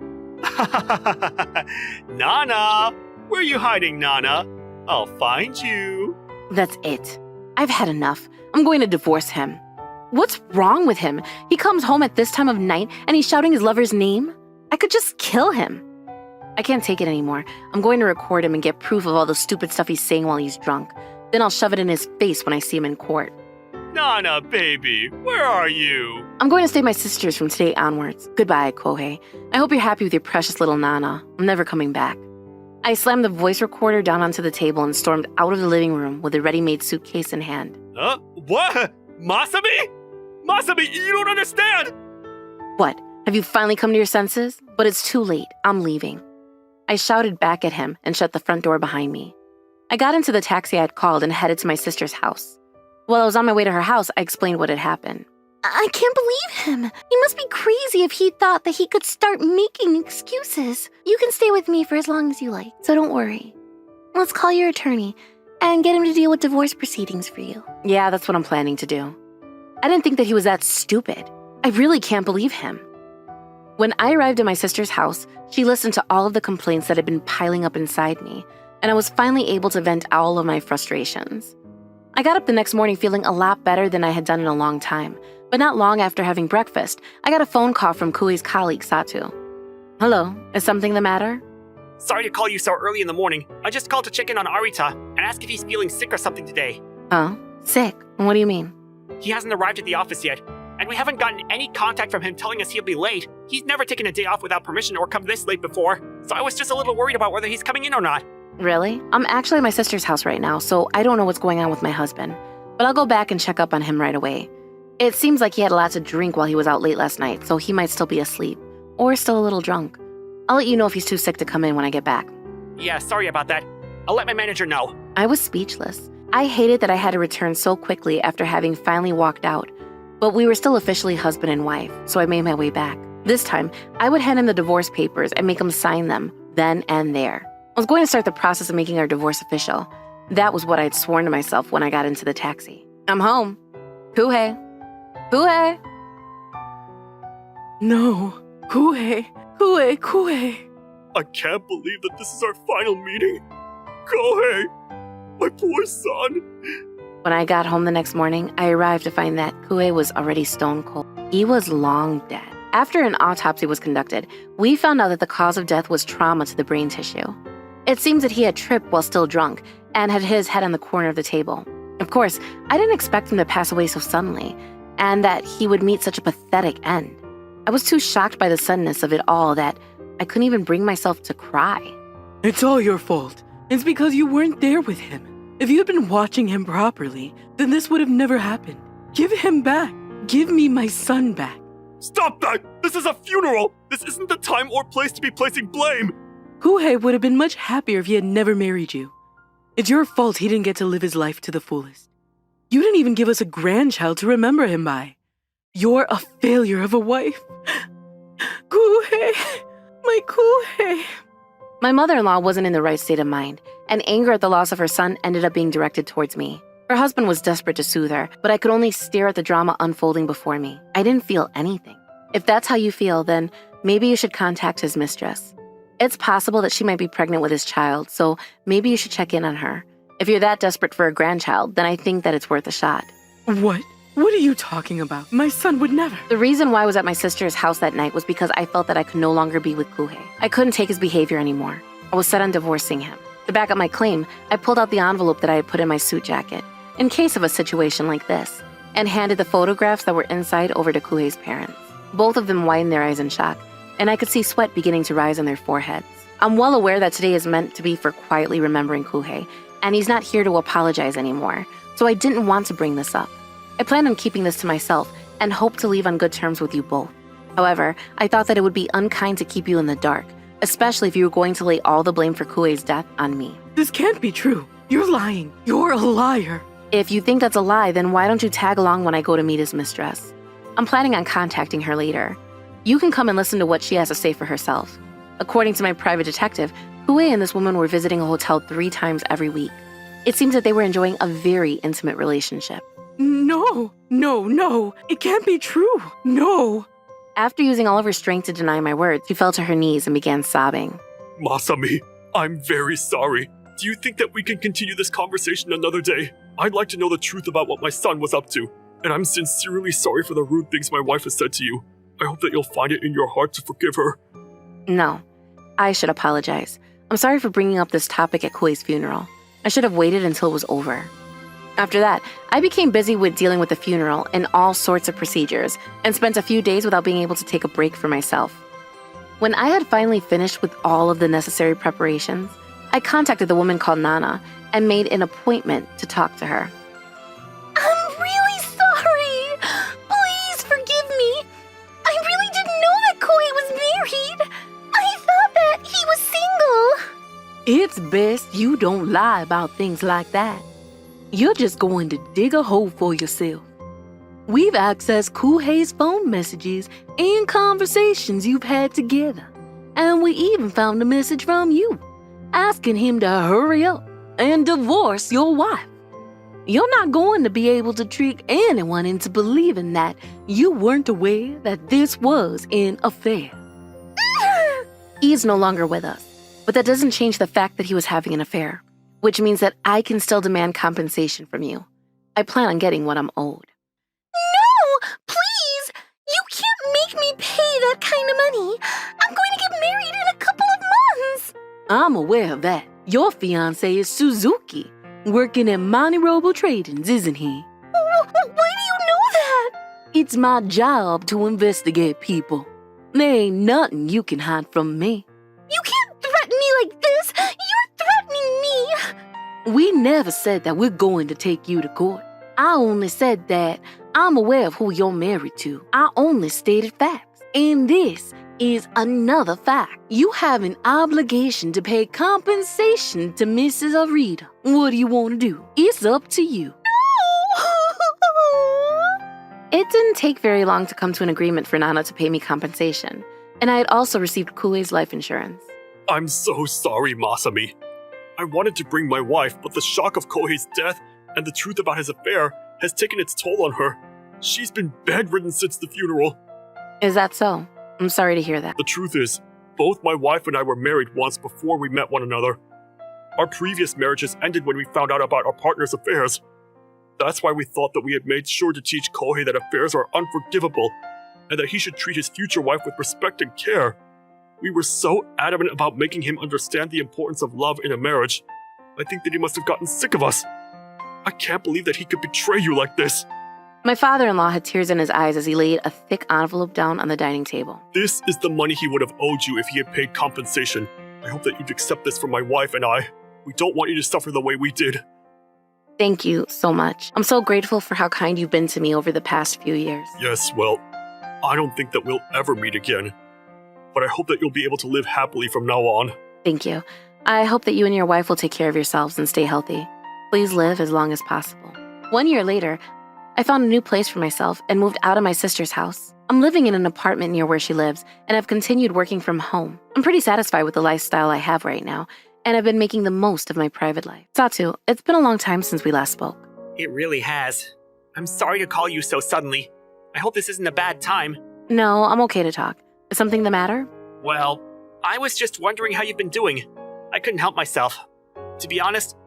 Nana! Where are you hiding, Nana? I'll find you. That's it. I've had enough. I'm going to divorce him. What's wrong with him? He comes home at this time of night and he's shouting his lover's name? I could just kill him. I can't take it anymore. I'm going to record him and get proof of all the stupid stuff he's saying while he's drunk. Then I'll shove it in his face when I see him in court. Nana, baby, where are you? I'm going to stay at my sister's from today onwards. Goodbye, Kouhei. I hope you're happy with your precious little Nana. I'm never coming back. I slammed the voice recorder down onto the table and stormed out of the living room with a ready-made suitcase in hand. What? Masami? Masami, you don't understand! What? Have you finally come to your senses? But it's too late. I'm leaving. I shouted back at him and shut the front door behind me. I got into the taxi I had called and headed to my sister's house. While I was on my way to her house, I explained what had happened. I can't believe him. He must be crazy if he thought that he could start making excuses. You can stay with me for as long as you like, so don't worry. Let's call your attorney and get him to deal with divorce proceedings for you. Yeah, that's what I'm planning to do. I didn't think that he was that stupid. I really can't believe him. When I arrived at my sister's house, she listened to all of the complaints that had been piling up inside me, and I was finally able to vent all of my frustrations. I got up the next morning feeling a lot better than I had done in a long time, but not long after having breakfast, I got a phone call from Kouhei's colleague, Satu. Hello, is something the matter? Sorry to call you so early in the morning. I just called to check in on Arisa and ask if he's feeling sick or something today. Oh, sick? What do you mean? He hasn't arrived at the office yet, and we haven't gotten any contact from him telling us he'll be late. He's never taken a day off without permission or come this late before, so I was just a little worried about whether he's coming in or not. Really? I'm actually at my sister's house right now, so I don't know what's going on with my husband. But I'll go back and check up on him right away. It seems like he had a lot to drink while he was out late last night, so he might still be asleep. Or still a little drunk. I'll let you know if he's too sick to come in when I get back. Yeah, sorry about that. I'll let my manager know. I was speechless. I hated that I had to return so quickly after having finally walked out. But we were still officially husband and wife, so I made my way back. This time, I would hand him the divorce papers and make him sign them, then and there. I was going to start the process of making our divorce official. That was what I had sworn to myself when I got into the taxi. I'm home. Kouhei. Kouhei. No. Kouhei. Kouhei. Kouhei. I can't believe that this is our final meeting. Kouhei, my poor son. When I got home the next morning, I arrived to find that Kouhei was already stone cold. He was long dead. After an autopsy was conducted, we found out that the cause of death was trauma to the brain tissue. It seems that he had tripped while still drunk and had hit his head on the corner of the table. Of course, I didn't expect him to pass away so suddenly, and that he would meet such a pathetic end. I was too shocked by the suddenness of it all that I couldn't even bring myself to cry. It's all your fault. It's because you weren't there with him. If you had been watching him properly, then this would have never happened. Give him back. Give me my son back. Stop that! This is a funeral! This isn't the time or place to be placing blame! Kouhei would have been much happier if he had never married you. It's your fault he didn't get to live his life to the fullest. You didn't even give us a grandchild to remember him by. You're a failure of a wife. Kouhei, my Kouhei. My mother-in-law wasn't in the right state of mind, and anger at the loss of her son ended up being directed towards me. Her husband was desperate to soothe her, but I could only stare at the drama unfolding before me. I didn't feel anything. If that's how you feel, then maybe you should contact his mistress. It's possible that she might be pregnant with his child, so maybe you should check in on her. If you're that desperate for a grandchild, then I think that it's worth a shot. What? What are you talking about? My son would never. The reason why I was at my sister's house that night was because I felt that I could no longer be with Kouhei. I couldn't take his behavior anymore. I was set on divorcing him. To back up my claim, I pulled out the envelope that I had put in my suit jacket, in case of a situation like this, and handed the photographs that were inside over to Kouhei's parents. Both of them widened their eyes in shock, and I could see sweat beginning to rise on their foreheads. I'm well aware that today is meant to be for quietly remembering Kouhei, and he's not here to apologize anymore, so I didn't want to bring this up. I planned on keeping this to myself and hoped to leave on good terms with you both. However, I thought that it would be unkind to keep you in the dark, especially if you were going to lay all the blame for Kouhei's death on me. This can't be true. You're lying. You're a liar. If you think that's a lie, then why don't you tag along when I go to meet his mistress? I'm planning on contacting her later. You can come and listen to what she has to say for herself. According to my private detective, Kouhei and this woman were visiting a hotel 3 times every week. It seems that they were enjoying a very intimate relationship. No. It can't be true. No. After using all of her strength to deny my words, she fell to her knees and began sobbing. Masami, I'm very sorry. Do you think that we can continue this conversation another day? I'd like to know the truth about what my son was up to, and I'm sincerely sorry for the rude things my wife has said to you. I hope that you'll find it in your heart to forgive her. No, I should apologize. I'm sorry for bringing up this topic at Kouhei's funeral. I should have waited until it was over. After that, I became busy with dealing with the funeral and all sorts of procedures, and spent a few days without being able to take a break for myself. When I had finally finished with all of the necessary preparations, I contacted the woman called Nana and made an appointment to talk to her. I'm really sorry. Please forgive me. I really didn't know that Kouhei was married. I thought that he was single. It's best you don't lie about things like that. You're just going to dig a hole for yourself. We've accessed Kouhei's phone messages and conversations you've had together, and we even found a message from you, asking him to hurry up and divorce your wife. You're not going to be able to trick anyone into believing that you weren't aware that this was an affair. He's no longer with us, but that doesn't change the fact that he was having an affair, which means that I can still demand compensation from you. I plan on getting what I'm owed. No, please. You can't make me pay that kind of money. I'm going to get married in a couple of months. I'm aware of that. Your fiancé is Suzuki, working at MoniRobo Tradings, isn't he? Why do you know that? It's my job to investigate people. There ain't nothing you can hide from me. You can't threaten me like this. You're threatening me. We never said that we're going to take you to court. I only said that I'm aware of who you're married to. I only stated facts. And this is another fact. You have an obligation to pay compensation to Mrs. Arita. What do you want to do? It's up to you. It didn't take very long to come to an agreement for Nana to pay me compensation, and I had also received Kouhei's life insurance. I'm so sorry, Masami. I wanted to bring my wife, but the shock of Kouhei's death and the truth about his affair has taken its toll on her. She's been bedridden since the funeral. Is that so? I'm sorry to hear that. The truth is, both my wife and I were married once before we met one another. Our previous marriages ended when we found out about our partner's affairs. That's why we thought that we had made sure to teach Kouhei that affairs are unforgivable and that he should treat his future wife with respect and care. We were so adamant about making him understand the importance of love in a marriage. I think that he must have gotten sick of us. I can't believe that he could betray you like this. My father-in-law had tears in his eyes as he laid a thick envelope down on the dining table. This is the money he would have owed you if he had paid compensation. I hope that you'd accept this from my wife and I. We don't want you to suffer the way we did. Thank you so much. I'm so grateful for how kind you've been to me over the past few years. Yes, well, I don't think that we'll ever meet again. But I hope that you'll be able to live happily from now on. Thank you. I hope that you and your wife will take care of yourselves and stay healthy. Please live as long as possible. 1 year later, I found a new place for myself and moved out of my sister's house. I'm living in an apartment near where she lives, and I've continued working from home. I'm pretty satisfied with the lifestyle I have right now, and I've been making the most of my private life. Satu, it's been a long time since we last spoke. It really has. I'm sorry to call you so suddenly. I hope this isn't a bad time. No, I'm okay to talk. Is something the matter? Well, I was just wondering how you've been doing. I couldn't help myself. To be honest,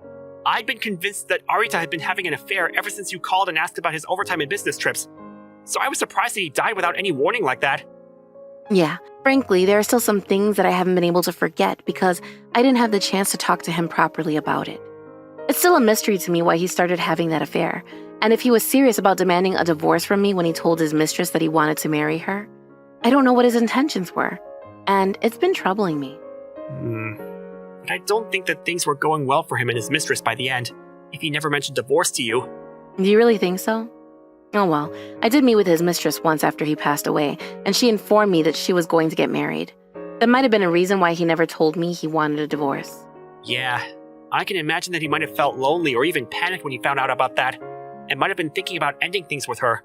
I'd been convinced that Arita had been having an affair ever since you called and asked about his overtime and business trips. So I was surprised that he died without any warning like that. Yeah, frankly, there are still some things that I haven't been able to forget because I didn't have the chance to talk to him properly about it. It's still a mystery to me why he started having that affair, and if he was serious about demanding a divorce from me when he told his mistress that he wanted to marry her. I don't know what his intentions were, and it's been troubling me. But I don't think that things were going well for him and his mistress by the end, if he never mentioned divorce to you. Do you really think so? Oh well, I did meet with his mistress once after he passed away, and she informed me that she was going to get married. That might have been a reason why he never told me he wanted a divorce. Yeah, I can imagine that he might have felt lonely or even panicked when he found out about that, and might have been thinking about ending things with her.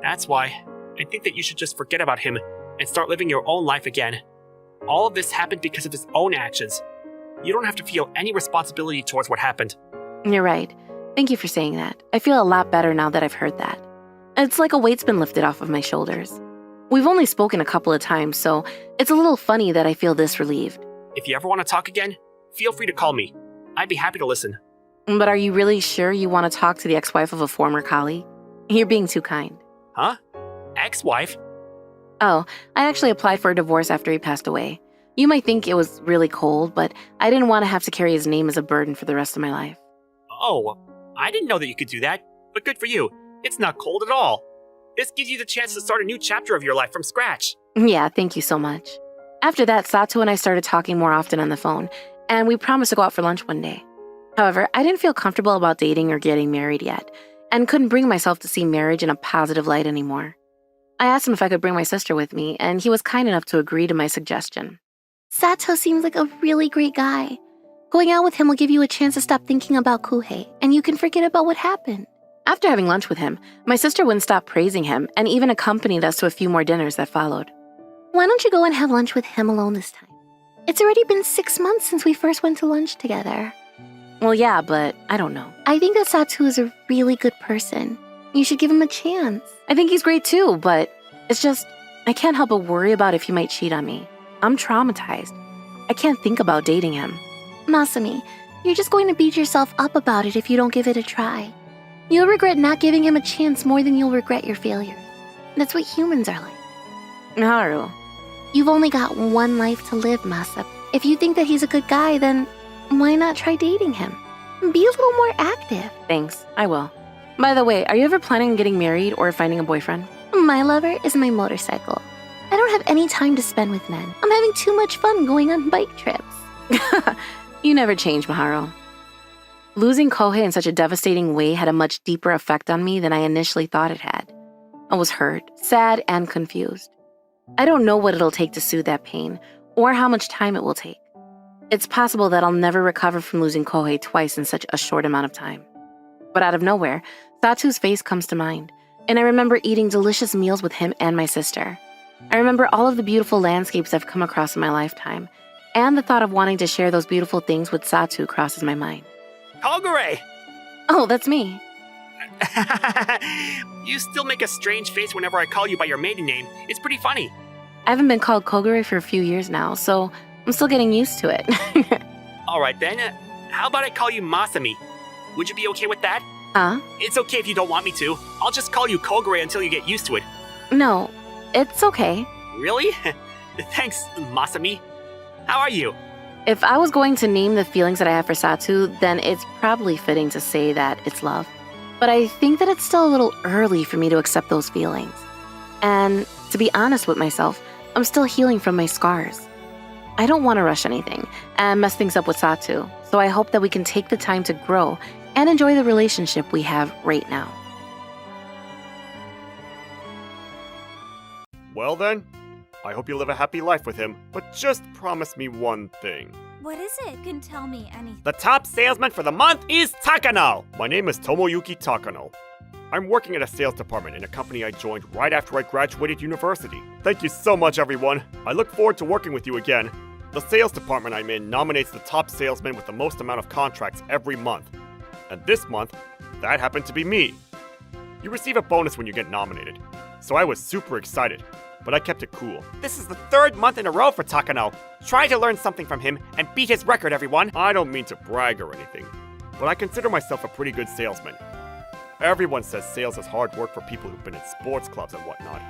That's why I think that you should just forget about him and start living your own life again. All of this happened because of his own actions. You don't have to feel any responsibility towards what happened. You're right. Thank you for saying that. I feel a lot better now that I've heard that. It's like a weight's been lifted off of my shoulders. We've only spoken a couple of times, so it's a little funny that I feel this relieved. If you ever want to talk again, feel free to call me. I'd be happy to listen. But are you really sure you want to talk to the ex-wife of a former colleague? You're being too kind. Huh? Ex-wife? Oh, I actually applied for a divorce after he passed away. You might think it was really cold, but I didn't want to have to carry his name as a burden for the rest of my life. Oh, I didn't know that you could do that, but good for you. It's not cold at all. This gives you the chance to start a new chapter of your life from scratch. Yeah, thank you so much. After that, Sato and I started talking more often on the phone, and we promised to go out for lunch one day. However, I didn't feel comfortable about dating or getting married yet, and couldn't bring myself to see marriage in a positive light anymore. I asked him if I could bring my sister with me, and he was kind enough to agree to my suggestion. Sato seems like a really great guy. Going out with him will give you a chance to stop thinking about Kouhei, and you can forget about what happened. After having lunch with him, my sister wouldn't stop praising him and even accompanied us to a few more dinners that followed. Why don't you go and have lunch with him alone this time? It's already been 6 months since we first went to lunch together. Well, yeah, but I don't know. I think that Sato is a really good person. You should give him a chance. I think he's great too, but it's just, I can't help but worry about if he might cheat on me. I'm traumatized. I can't think about dating him. Masami, you're just going to beat yourself up about it if you don't give it a try. You'll regret not giving him a chance more than you'll regret your failures. That's what humans are like. Haruo. You've only got one life to live, Masa. If you think that he's a good guy, then why not try dating him? Be a little more active. Thanks, I will. By the way, are you ever planning on getting married or finding a boyfriend? My lover is my motorcycle. I don't have any time to spend with men. I'm having too much fun going on bike trips. You never change, Maharo. Losing Kouhei in such a devastating way had a much deeper effect on me than I initially thought it had. I was hurt, sad, and confused. I don't know what it'll take to soothe that pain, or how much time it will take. It's possible that I'll never recover from losing Kouhei twice in such a short amount of time. But out of nowhere, Satu's face comes to mind, and I remember eating delicious meals with him and my sister. I remember all of the beautiful landscapes I've come across in my lifetime, and the thought of wanting to share those beautiful things with Satu crosses my mind. Kogure! Oh, that's me. You still make a strange face whenever I call you by your maiden name. It's pretty funny. I haven't been called Kogure for a few years now, so I'm still getting used to it. Alright then, how about I call you Masami? Would you be okay with that? Huh? It's okay if you don't want me to. I'll just call you Kogure until you get used to it. No, it's okay. Really? Thanks, Masami. How are you? If I was going to name the feelings that I have for Satu, then it's probably fitting to say that it's love. But I think that it's still a little early for me to accept those feelings. And to be honest with myself, I'm still healing from my scars. I don't want to rush anything and mess things up with Satu, so I hope that we can take the time to grow and enjoy the relationship we have right now. Well then, I hope you live a happy life with him, but just promise me one thing. What is it? You can tell me anything. The top salesman for the month is Takano! My name is Tomoyuki Takano. I'm working at a sales department in a company I joined right after I graduated university. Thank you so much, everyone. I look forward to working with you again. The sales department I'm in nominates the top salesman with the most amount of contracts every month. And this month, that happened to be me. You receive a bonus when you get nominated, so I was super excited. But I kept it cool. This is the 3rd month in a row for Takano. Try to learn something from him and beat his record, everyone. I don't mean to brag or anything, but I consider myself a pretty good salesman. Everyone says sales is hard work for people who've been in sports clubs and whatnot,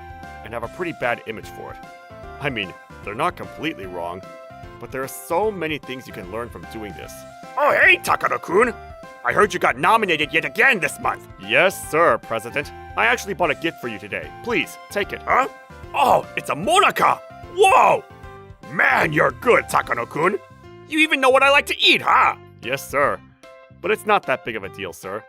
and have a pretty bad image for it. I mean, they're not completely wrong, but there are so many things you can learn from doing this. Oh hey, Takano-kun! I heard you got nominated yet again this month! Yes, sir, President. I actually bought a gift for you today. Please, take it. Huh? Oh, it's a Monaka! Whoa! Man, you're good, Takano-kun! You even know what I like to eat, huh? Yes, sir. But it's not that big of a deal, sir.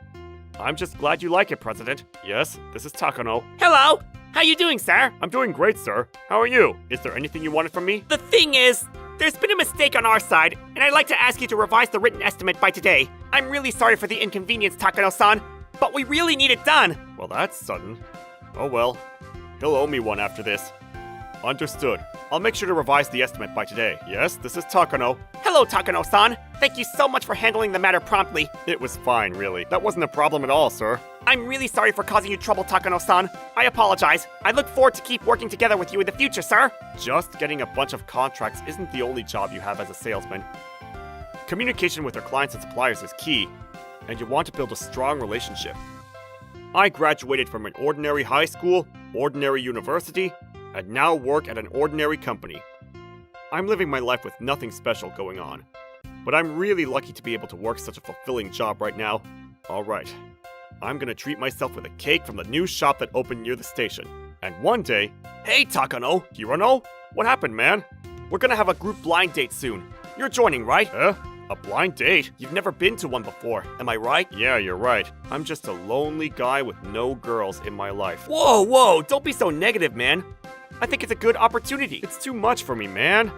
I'm just glad you like it, President. Yes, this is Takano. Hello! How you doing, sir? I'm doing great, sir. How are you? Is there anything you wanted from me? The thing is, there's been a mistake on our side, and I'd like to ask you to revise the written estimate by today. I'm really sorry for the inconvenience, Takano-san, but we really need it done. Well, that's sudden. Oh well. He'll owe me one after this. Understood. I'll make sure to revise the estimate by today. Yes, this is Takano. Hello, Takano-san. Thank you so much for handling the matter promptly. It was fine, really. That wasn't a problem at all, sir. I'm really sorry for causing you trouble, Takano-san. I apologize. I look forward to keep working together with you in the future, sir. Just getting a bunch of contracts isn't the only job you have as a salesman. Communication with your clients and suppliers is key, and you want to build a strong relationship. I graduated from an ordinary high school, ordinary university, and now work at an ordinary company. I'm living my life with nothing special going on, but I'm really lucky to be able to work such a fulfilling job right now. Alright. I'm gonna treat myself with a cake from the new shop that opened near the station. And one day... Hey, Takano! Hirono? What happened, man? We're gonna have a group blind date soon. You're joining, right? Huh? A blind date? You've never been to one before, am I right? Yeah, you're right. I'm just a lonely guy with no girls in my life. Whoa! Don't be so negative, man. I think it's a good opportunity. It's too much for me, man.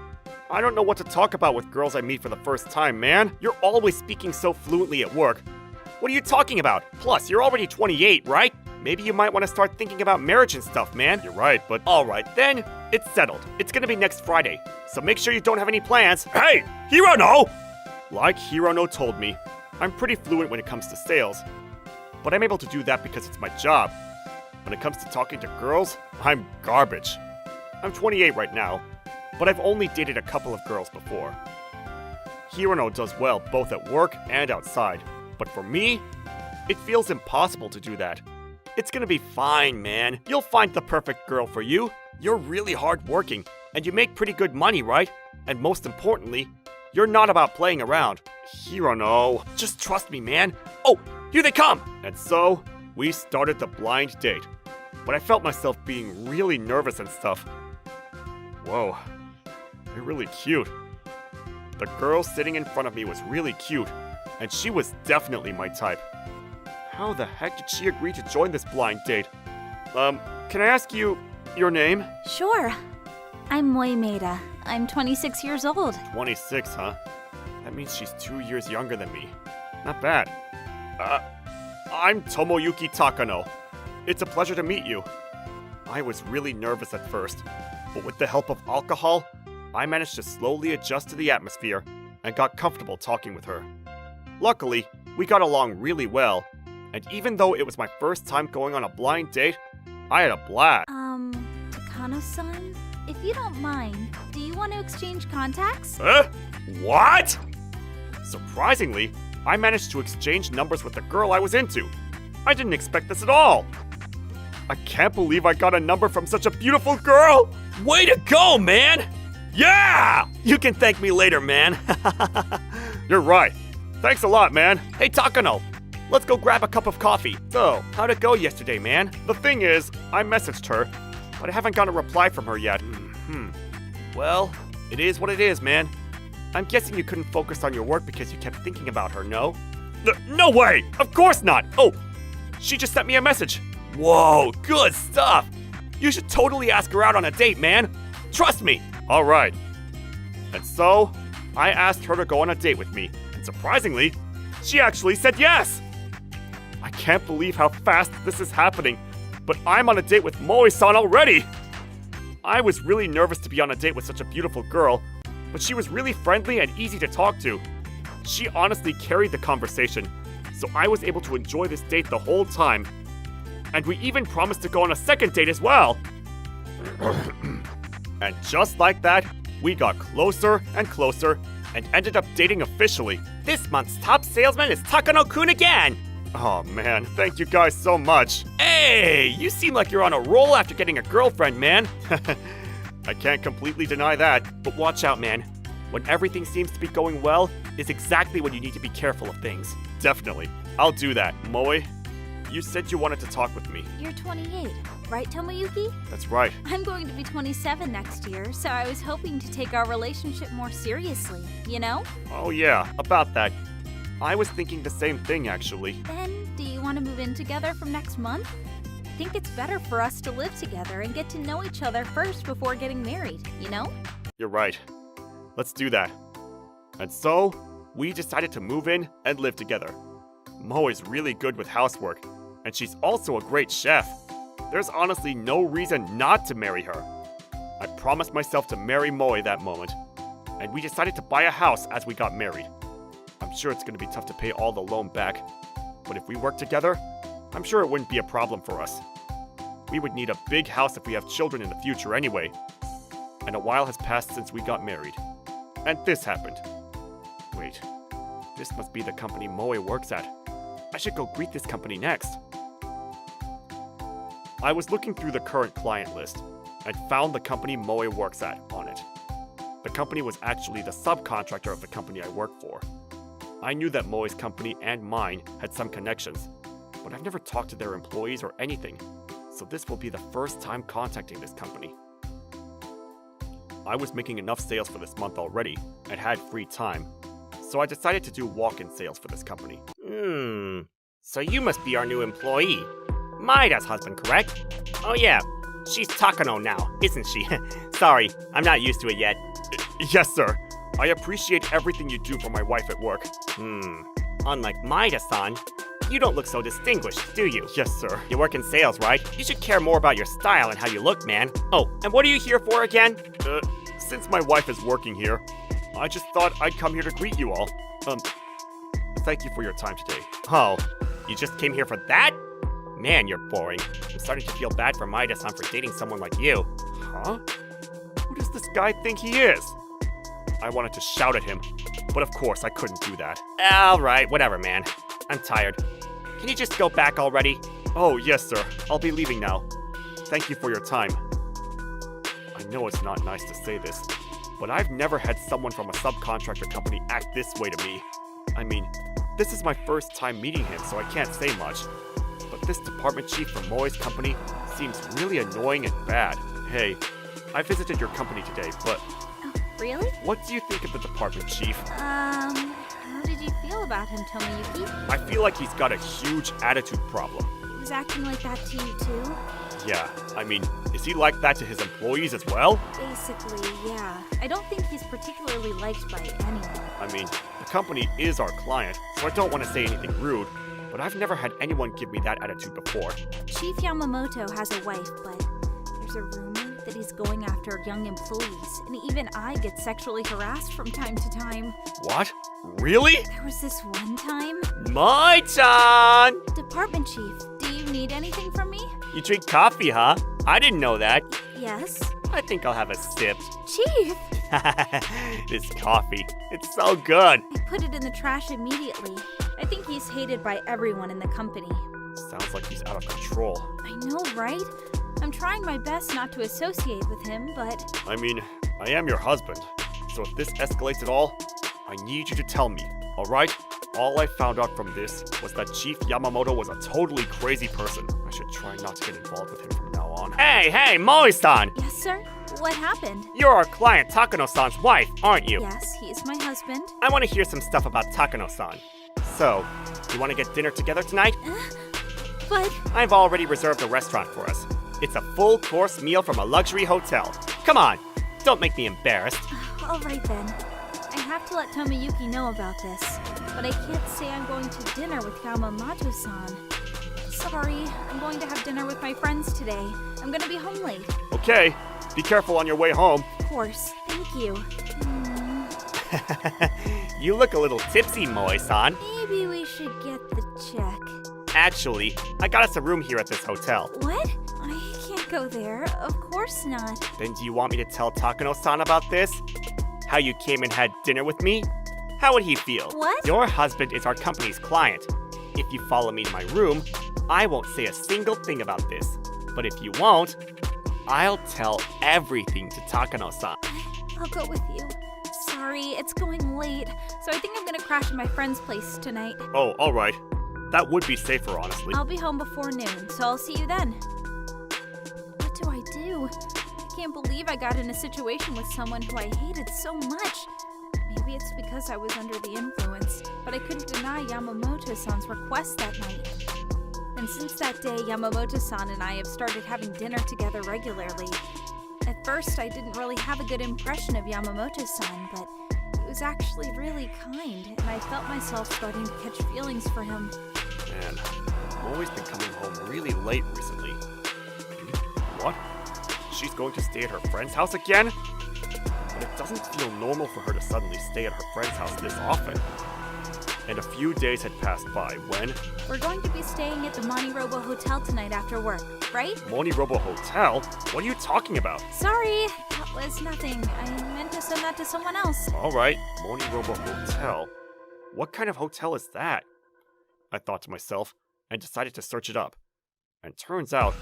I don't know what to talk about with girls I meet for the first time, man. You're always speaking so fluently at work. What are you talking about? Plus, you're already 28, right? Maybe you might want to start thinking about marriage and stuff, man. You're right, but... Alright, then, it's settled. It's gonna be next Friday, so make sure you don't have any plans. Hey! Hirono! Like Hirono told me, I'm pretty fluent when it comes to sales. But I'm able to do that because it's my job. When it comes to talking to girls, I'm garbage. I'm 28 right now, but I've only dated a couple of girls before. Hirono does well both at work and outside, but for me, it feels impossible to do that. It's gonna be fine, man. You'll find the perfect girl for you. You're really hardworking, and you make pretty good money, right? And most importantly, you're not about playing around. Hirono, just trust me, man. Oh, here they come! And so, we started the blind date. But I felt myself being really nervous and stuff. Whoa, they're really cute. The girl sitting in front of me was really cute, and she was definitely my type. How the heck did she agree to join this blind date? Can I ask you your name? Sure. I'm Moimeda. I'm 26 years old. 26, huh? That means she's 2 years younger than me. Not bad. I'm Tomoyuki Takano. It's a pleasure to meet you. I was really nervous at first, but with the help of alcohol, I managed to slowly adjust to the atmosphere and got comfortable talking with her. Luckily, we got along really well, and even though it was my first time going on a blind date, I had a blast. Takano-san, if you don't mind, do you want to exchange contacts? Huh? What? Surprisingly, I managed to exchange numbers with the girl I was into. I didn't expect this at all. I can't believe I got a number from such a beautiful girl! Way to go, man! Yeah! You can thank me later, man. You're right. Thanks a lot, man. Hey, Takano, let's go grab a cup of coffee. So, how'd it go yesterday, man? The thing is, I messaged her, but I haven't got a reply from her yet. Well, it is what it is, man. I'm guessing you couldn't focus on your work because you kept thinking about her, no? No way! Of course not! Oh, she just sent me a message. Whoa, good stuff! You should totally ask her out on a date, man. Trust me! Alright. And so, I asked her to go on a date with me, and surprisingly, she actually said yes! I can't believe how fast this is happening, but I'm on a date with Moe-san already! I was really nervous to be on a date with such a beautiful girl, but she was really friendly and easy to talk to. She honestly carried the conversation, so I was able to enjoy this date the whole time. And we even promised to go on a second date as well. And just like that, we got closer and closer and ended up dating officially. This month's top salesman is Takano-kun again! Oh man, thank you guys so much. Hey, you seem like you're on a roll after getting a girlfriend, man. I can't completely deny that, but watch out, man. When everything seems to be going well, is exactly when you need to be careful of things. Definitely. I'll do that. Moe, you said you wanted to talk with me. You're 28, right, Tomoyuki? That's right. I'm going to be 27 next year, so I was hoping to take our relationship more seriously, you know? Oh yeah, about that. I was thinking the same thing, actually. Then, do you want to move in together from next month? I think it's better for us to live together and get to know each other first before getting married, you know? You're right. Let's do that. And so, we decided to move in and live together. Mo is really good with housework, and she's also a great chef. There's honestly no reason not to marry her. I promised myself to marry Moe that moment, and we decided to buy a house as we got married. I'm sure it's going to be tough to pay all the loan back, but if we work together, I'm sure it wouldn't be a problem for us. We would need a big house if we have children in the future anyway. And a while has passed since we got married. And this happened. Wait, this must be the company Moe works at. I should go greet this company next. I was looking through the current client list and found the company Moe works at on it. The company was actually the subcontractor of the company I work for. I knew that Moe's company and mine had some connections, but I've never talked to their employees or anything, so this will be the first time contacting this company. I was making enough sales for this month already and had free time, so I decided to do walk-in sales for this company. So you must be our new employee. Maida's husband, correct? Oh yeah, she's Takano now, isn't she? Sorry, I'm not used to it yet. Yes, sir. I appreciate everything you do for my wife at work. Unlike Maida-san, you don't look so distinguished, do you? Yes, sir. You work in sales, right? You should care more about your style and how you look, man. Oh, and what are you here for again? Since my wife is working here, I just thought I'd come here to greet you all. Thank you for your time today. Oh, you just came here for that? Man, you're boring. I'm starting to feel bad for Maida-san for dating someone like you. Huh? Who does this guy think he is? I wanted to shout at him, but of course I couldn't do that. Alright, whatever, man. I'm tired. Can you just go back already? Oh, yes, sir. I'll be leaving now. Thank you for your time. I know it's not nice to say this, but I've never had someone from a subcontractor company act this way to me. I mean, this is my first time meeting him, so I can't say much. But this department chief from Moe's company seems really annoying and bad. Hey, I visited your company today, but... Really? What do you think of the department chief? How did you feel about him, Tomoyuki? I feel like he's got a huge attitude problem. He was acting like that to you too? Yeah, I mean, is he like that to his employees as well? Basically, yeah. I don't think he's particularly liked by anyone. I mean, the company is our client, so I don't want to say anything rude, but I've never had anyone give me that attitude before. Chief Yamamoto has a wife, but there's a rumor that he's going after young employees, and even I get sexually harassed from time to time. What? Really? There was this one time. My-chan! Department chief, do you need anything from me? You drink coffee, huh? I didn't know that. Yes. I think I'll have a sip. Chief! This coffee, it's so good. I put it in the trash immediately. I think he's hated by everyone in the company. Sounds like he's out of control. I know, right? I'm trying my best not to associate with him, but... I mean, I am your husband, so if this escalates at all, I need you to tell me, alright? All I found out from this was that Chief Yamamoto was a totally crazy person. I should try not to get involved with him from now on. Hey, Moe-san! Yes, sir? What happened? You're our client Takano-san's wife, aren't you? Yes, he's my husband. I want to hear some stuff about Takano-san. So, you want to get dinner together tonight? But... I've already reserved a restaurant for us. It's a full-course meal from a luxury hotel. Come on, don't make me embarrassed. All right then. I have to let Tomoyuki know about this, but I can't say I'm going to dinner with Yamamoto-san. Sorry, I'm going to have dinner with my friends today. I'm gonna be home late. Okay, be careful on your way home. Of course, thank you. You look a little tipsy, Moe-san. Maybe we should get the check. Actually, I got us a room here at this hotel. What? I can't go there. Of course not. Then do you want me to tell Takano-san about this? How you came and had dinner with me? How would he feel? What? Your husband is our company's client. If you follow me to my room, I won't say a single thing about this. But if you won't, I'll tell everything to Takano-san. I'll go with you. Sorry, it's going late, so I think I'm gonna crash at my friend's place tonight. Oh, alright. That would be safer, honestly. I'll be home before noon, so I'll see you then. What do I do? I can't believe I got in a situation with someone who I hated so much. Maybe it's because I was under the influence, but I couldn't deny Yamamoto-san's request that night. And since that day, Yamamoto-san and I have started having dinner together regularly. At first, I didn't really have a good impression of Yamamoto-san, but he was actually really kind, and I felt myself starting to catch feelings for him. Man, I've always been coming home really late recently. What? She's going to stay at her friend's house again? But it doesn't feel normal for her to suddenly stay at her friend's house this often. And a few days had passed by when... We're going to be staying at the MoniRobo Hotel tonight after work, right? MoniRobo Hotel? What are you talking about? Sorry, that was nothing. I meant to send that to someone else. Alright, MoniRobo Hotel. What kind of hotel is that? I thought to myself, and decided to search it up. And turns out,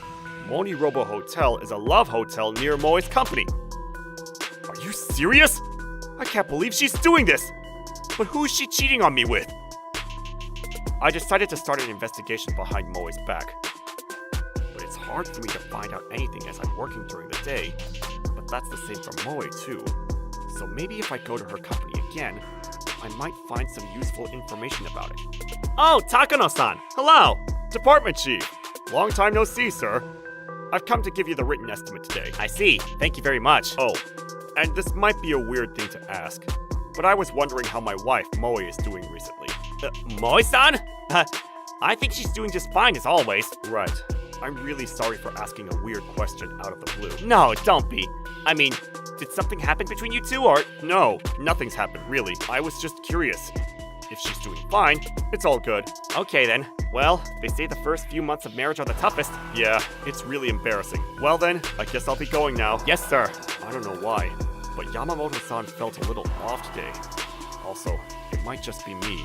MoniRobo Hotel is a love hotel near Moe's company. Are you serious? I can't believe she's doing this! But who's she cheating on me with? I decided to start an investigation behind Moe's back. But it's hard for me to find out anything as I'm working during the day. But that's the same for Moe too. So maybe if I go to her company again, I might find some useful information about it. Oh, Takano-san! Hello! Department Chief! Long time no see, sir. I've come to give you the written estimate today. I see. Thank you very much. Oh, and this might be a weird thing to ask, but I was wondering how my wife, Moe, is doing recently. Moe-san? I think she's doing just fine as always. Right. I'm really sorry for asking a weird question out of the blue. No, don't be. I mean, did something happen between you two, or? No, nothing's happened, really. I was just curious. If she's doing fine, it's all good. Okay then. Well, they say the first few months of marriage are the toughest. Yeah, it's really embarrassing. Well then, I guess I'll be going now. Yes, sir. I don't know why, but Yamamoto-san felt a little off today. Also, it might just be me,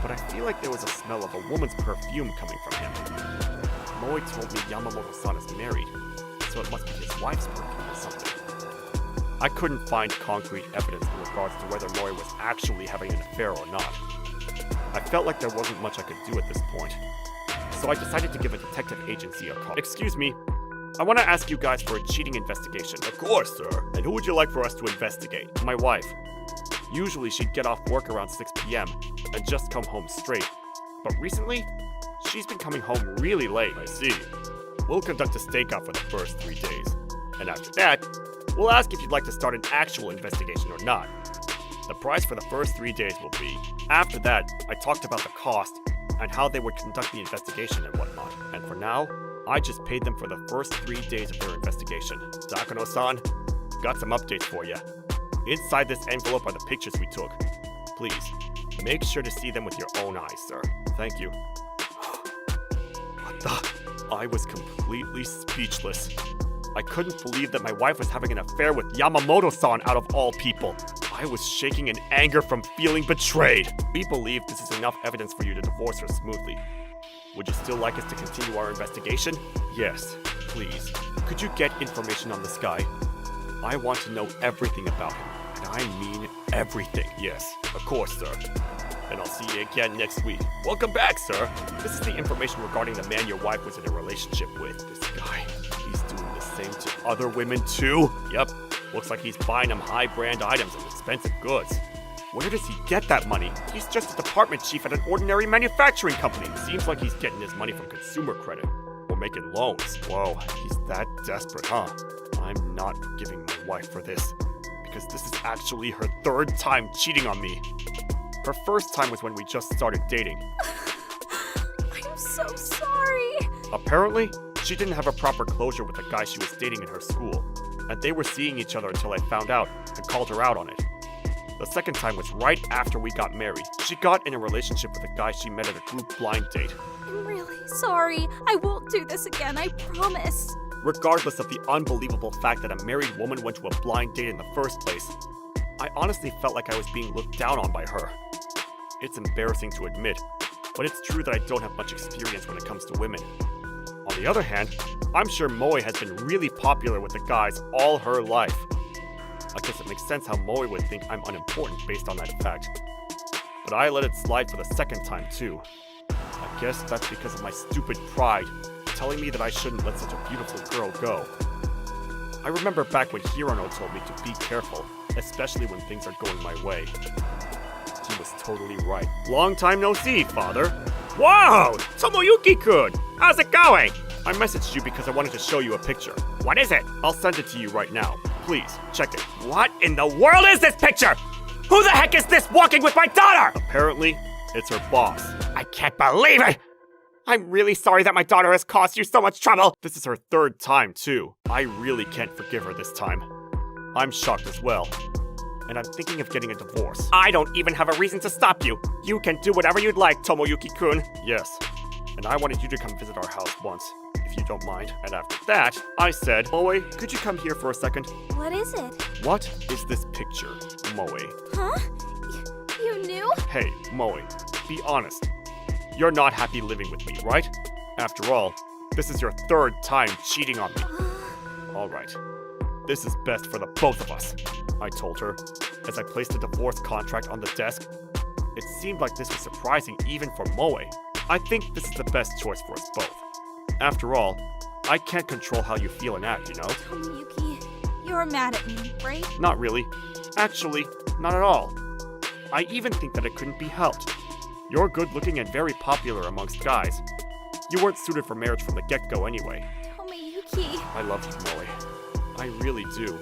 but I feel like there was a smell of a woman's perfume coming from him. Moe told me Yamamoto-san is married, so it must be his wife's perfume or something. I couldn't find concrete evidence in regards to whether Moe was actually having an affair or not. I felt like there wasn't much I could do at this point, so I decided to give a detective agency a call. Excuse me, I want to ask you guys for a cheating investigation. Of course, sir. And who would you like for us to investigate? My wife. Usually she'd get off work around 6 p.m. and just come home straight, but recently, she's been coming home really late. I see. We'll conduct a stakeout for the first 3 days, and after that, we'll ask if you'd like to start an actual investigation or not. The price for the first 3 days will be. After that, I talked about the cost and how they would conduct the investigation and whatnot. And for now, I just paid them for the first 3 days of their investigation. Takano-san, got some updates for you. Inside this envelope are the pictures we took. Please, make sure to see them with your own eyes, sir. Thank you. What the? I was completely speechless. I couldn't believe that my wife was having an affair with Yamamoto-san out of all people. I was shaking in anger from feeling betrayed. We believe this is enough evidence for you to divorce her smoothly. Would you still like us to continue our investigation? Yes, please. Could you get information on this guy? I want to know everything about him, and I mean everything. Yes, of course, sir. And I'll see you again next week. Welcome back, sir. This is the information regarding the man your wife was in a relationship with. This guy, he's doing the same to other women too? Yep. Looks like he's buying them high-brand items and expensive goods. Where does he get that money? He's just a department chief at an ordinary manufacturing company. Seems like he's getting his money from consumer credit or making loans. Whoa, he's that desperate, huh? I'm not forgiving my wife for this, because this is actually her third time cheating on me. Her first time was when we just started dating. I'm so sorry. Apparently, she didn't have a proper closure with the guy she was dating in her school, and they were seeing each other until I found out and called her out on it. The second time was right after we got married. She got in a relationship with a guy she met at a group blind date. I'm really sorry. I won't do this again, I promise. Regardless of the unbelievable fact that a married woman went to a blind date in the first place, I honestly felt like I was being looked down on by her. It's embarrassing to admit, but it's true that I don't have much experience when it comes to women. On the other hand, I'm sure Moe has been really popular with the guys all her life. I guess it makes sense how Moe would think I'm unimportant based on that fact. But I let it slide for the second time too. I guess that's because of my stupid pride, telling me that I shouldn't let such a beautiful girl go. I remember back when Hirono told me to be careful, especially when things are going my way. He was totally right. Long time no see, father. Whoa! Tomoyuki-kun! How's it going? I messaged you because I wanted to show you a picture. What is it? I'll send it to you right now. Please, check it. What in the world is this picture? Who the heck is this walking with my daughter? Apparently, it's her boss. I can't believe it! I'm really sorry that my daughter has caused you so much trouble. This is her third time, too. I really can't forgive her this time. I'm shocked as well. And I'm thinking of getting a divorce. I don't even have a reason to stop you. You can do whatever you'd like, Tomoyuki-kun. Yes. And I wanted you to come visit our house once, if you don't mind. And after that, I said, Moe, could you come here for a second? What is it? What is this picture, Moe? Huh? You knew? Hey, Moe, be honest. You're not happy living with me, right? After all, this is your third time cheating on me. All right. This is best for the both of us. I told her, as I placed the divorce contract on the desk. It seemed like this was surprising even for Moe. I think this is the best choice for us both. After all, I can't control how you feel and act, you know? Tomoyuki, you're mad at me, right? Not really. Actually, not at all. I even think that it couldn't be helped. You're good looking and very popular amongst guys. You weren't suited for marriage from the get-go anyway. Tomoyuki. I love you, Moe. I really do.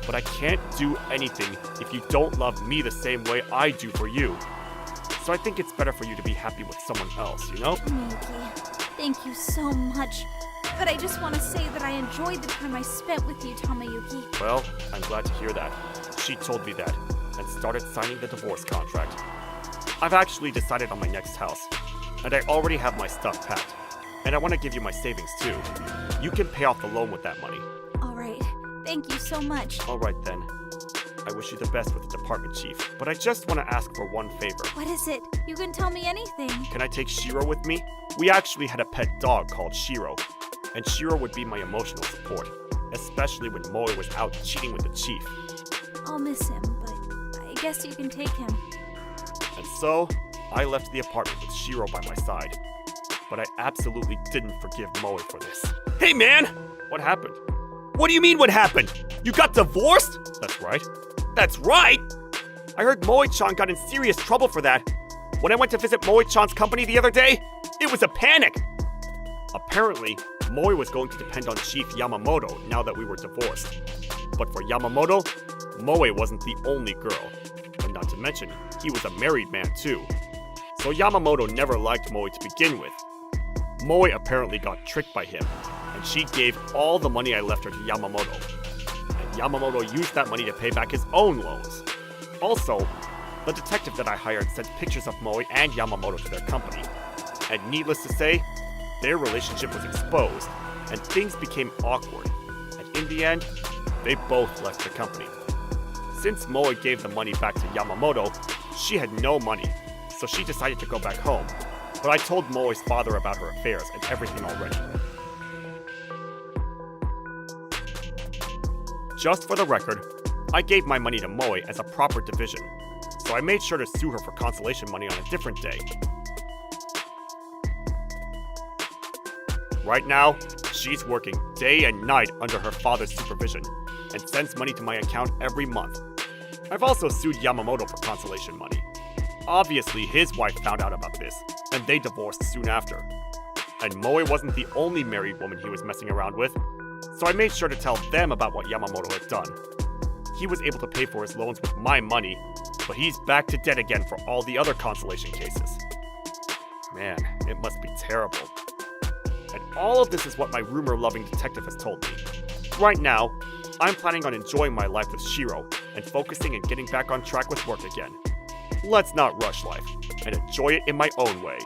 But I can't do anything if you don't love me the same way I do for you. So I think it's better for you to be happy with someone else, you know? Tomoyuki, thank you so much. But I just want to say that I enjoyed the time I spent with you, Tomoyuki. Well, I'm glad to hear that. She told me that, and started signing the divorce contract. I've actually decided on my next house, and I already have my stuff packed. And I want to give you my savings too. You can pay off the loan with that money. Alright, thank you so much. Alright then. I wish you the best with the department chief, but I just want to ask for one favor. What is it? You can tell me anything. Can I take Shiro with me? We actually had a pet dog called Shiro, and Shiro would be my emotional support, especially when Moe was out cheating with the chief. I'll miss him, but I guess you can take him. And so, I left the apartment with Shiro by my side. But I absolutely didn't forgive Moe for this. Hey man! What happened? What do you mean what happened? You got divorced? That's right. That's right! I heard Moe-chan got in serious trouble for that. When I went to visit Moe-chan's company the other day, it was a panic! Apparently, Moe was going to depend on Chief Yamamoto now that we were divorced. But for Yamamoto, Moe wasn't the only girl. And not to mention, he was a married man too. So Yamamoto never liked Moe to begin with. Moe apparently got tricked by him, and she gave all the money I left her to Yamamoto. And Yamamoto used that money to pay back his own loans. Also, the detective that I hired sent pictures of Moe and Yamamoto to their company. And needless to say, their relationship was exposed, and things became awkward. And in the end, they both left the company. Since Moe gave the money back to Yamamoto, she had no money, so she decided to go back home. But I told Moe's father about her affairs and everything already. Just for the record, I gave my money to Moe as a proper division, so I made sure to sue her for consolation money on a different day. Right now, she's working day and night under her father's supervision, and sends money to my account every month. I've also sued Yamamoto for consolation money. Obviously, his wife found out about this, and they divorced soon after. And Moe wasn't the only married woman he was messing around with, so I made sure to tell them about what Yamamoto had done. He was able to pay for his loans with my money, but he's back to debt again for all the other consolation cases. Man, it must be terrible. And all of this is what my rumor-loving detective has told me. Right now, I'm planning on enjoying my life with Shiro and focusing and getting back on track with work again. Let's not rush life, and enjoy it in my own way.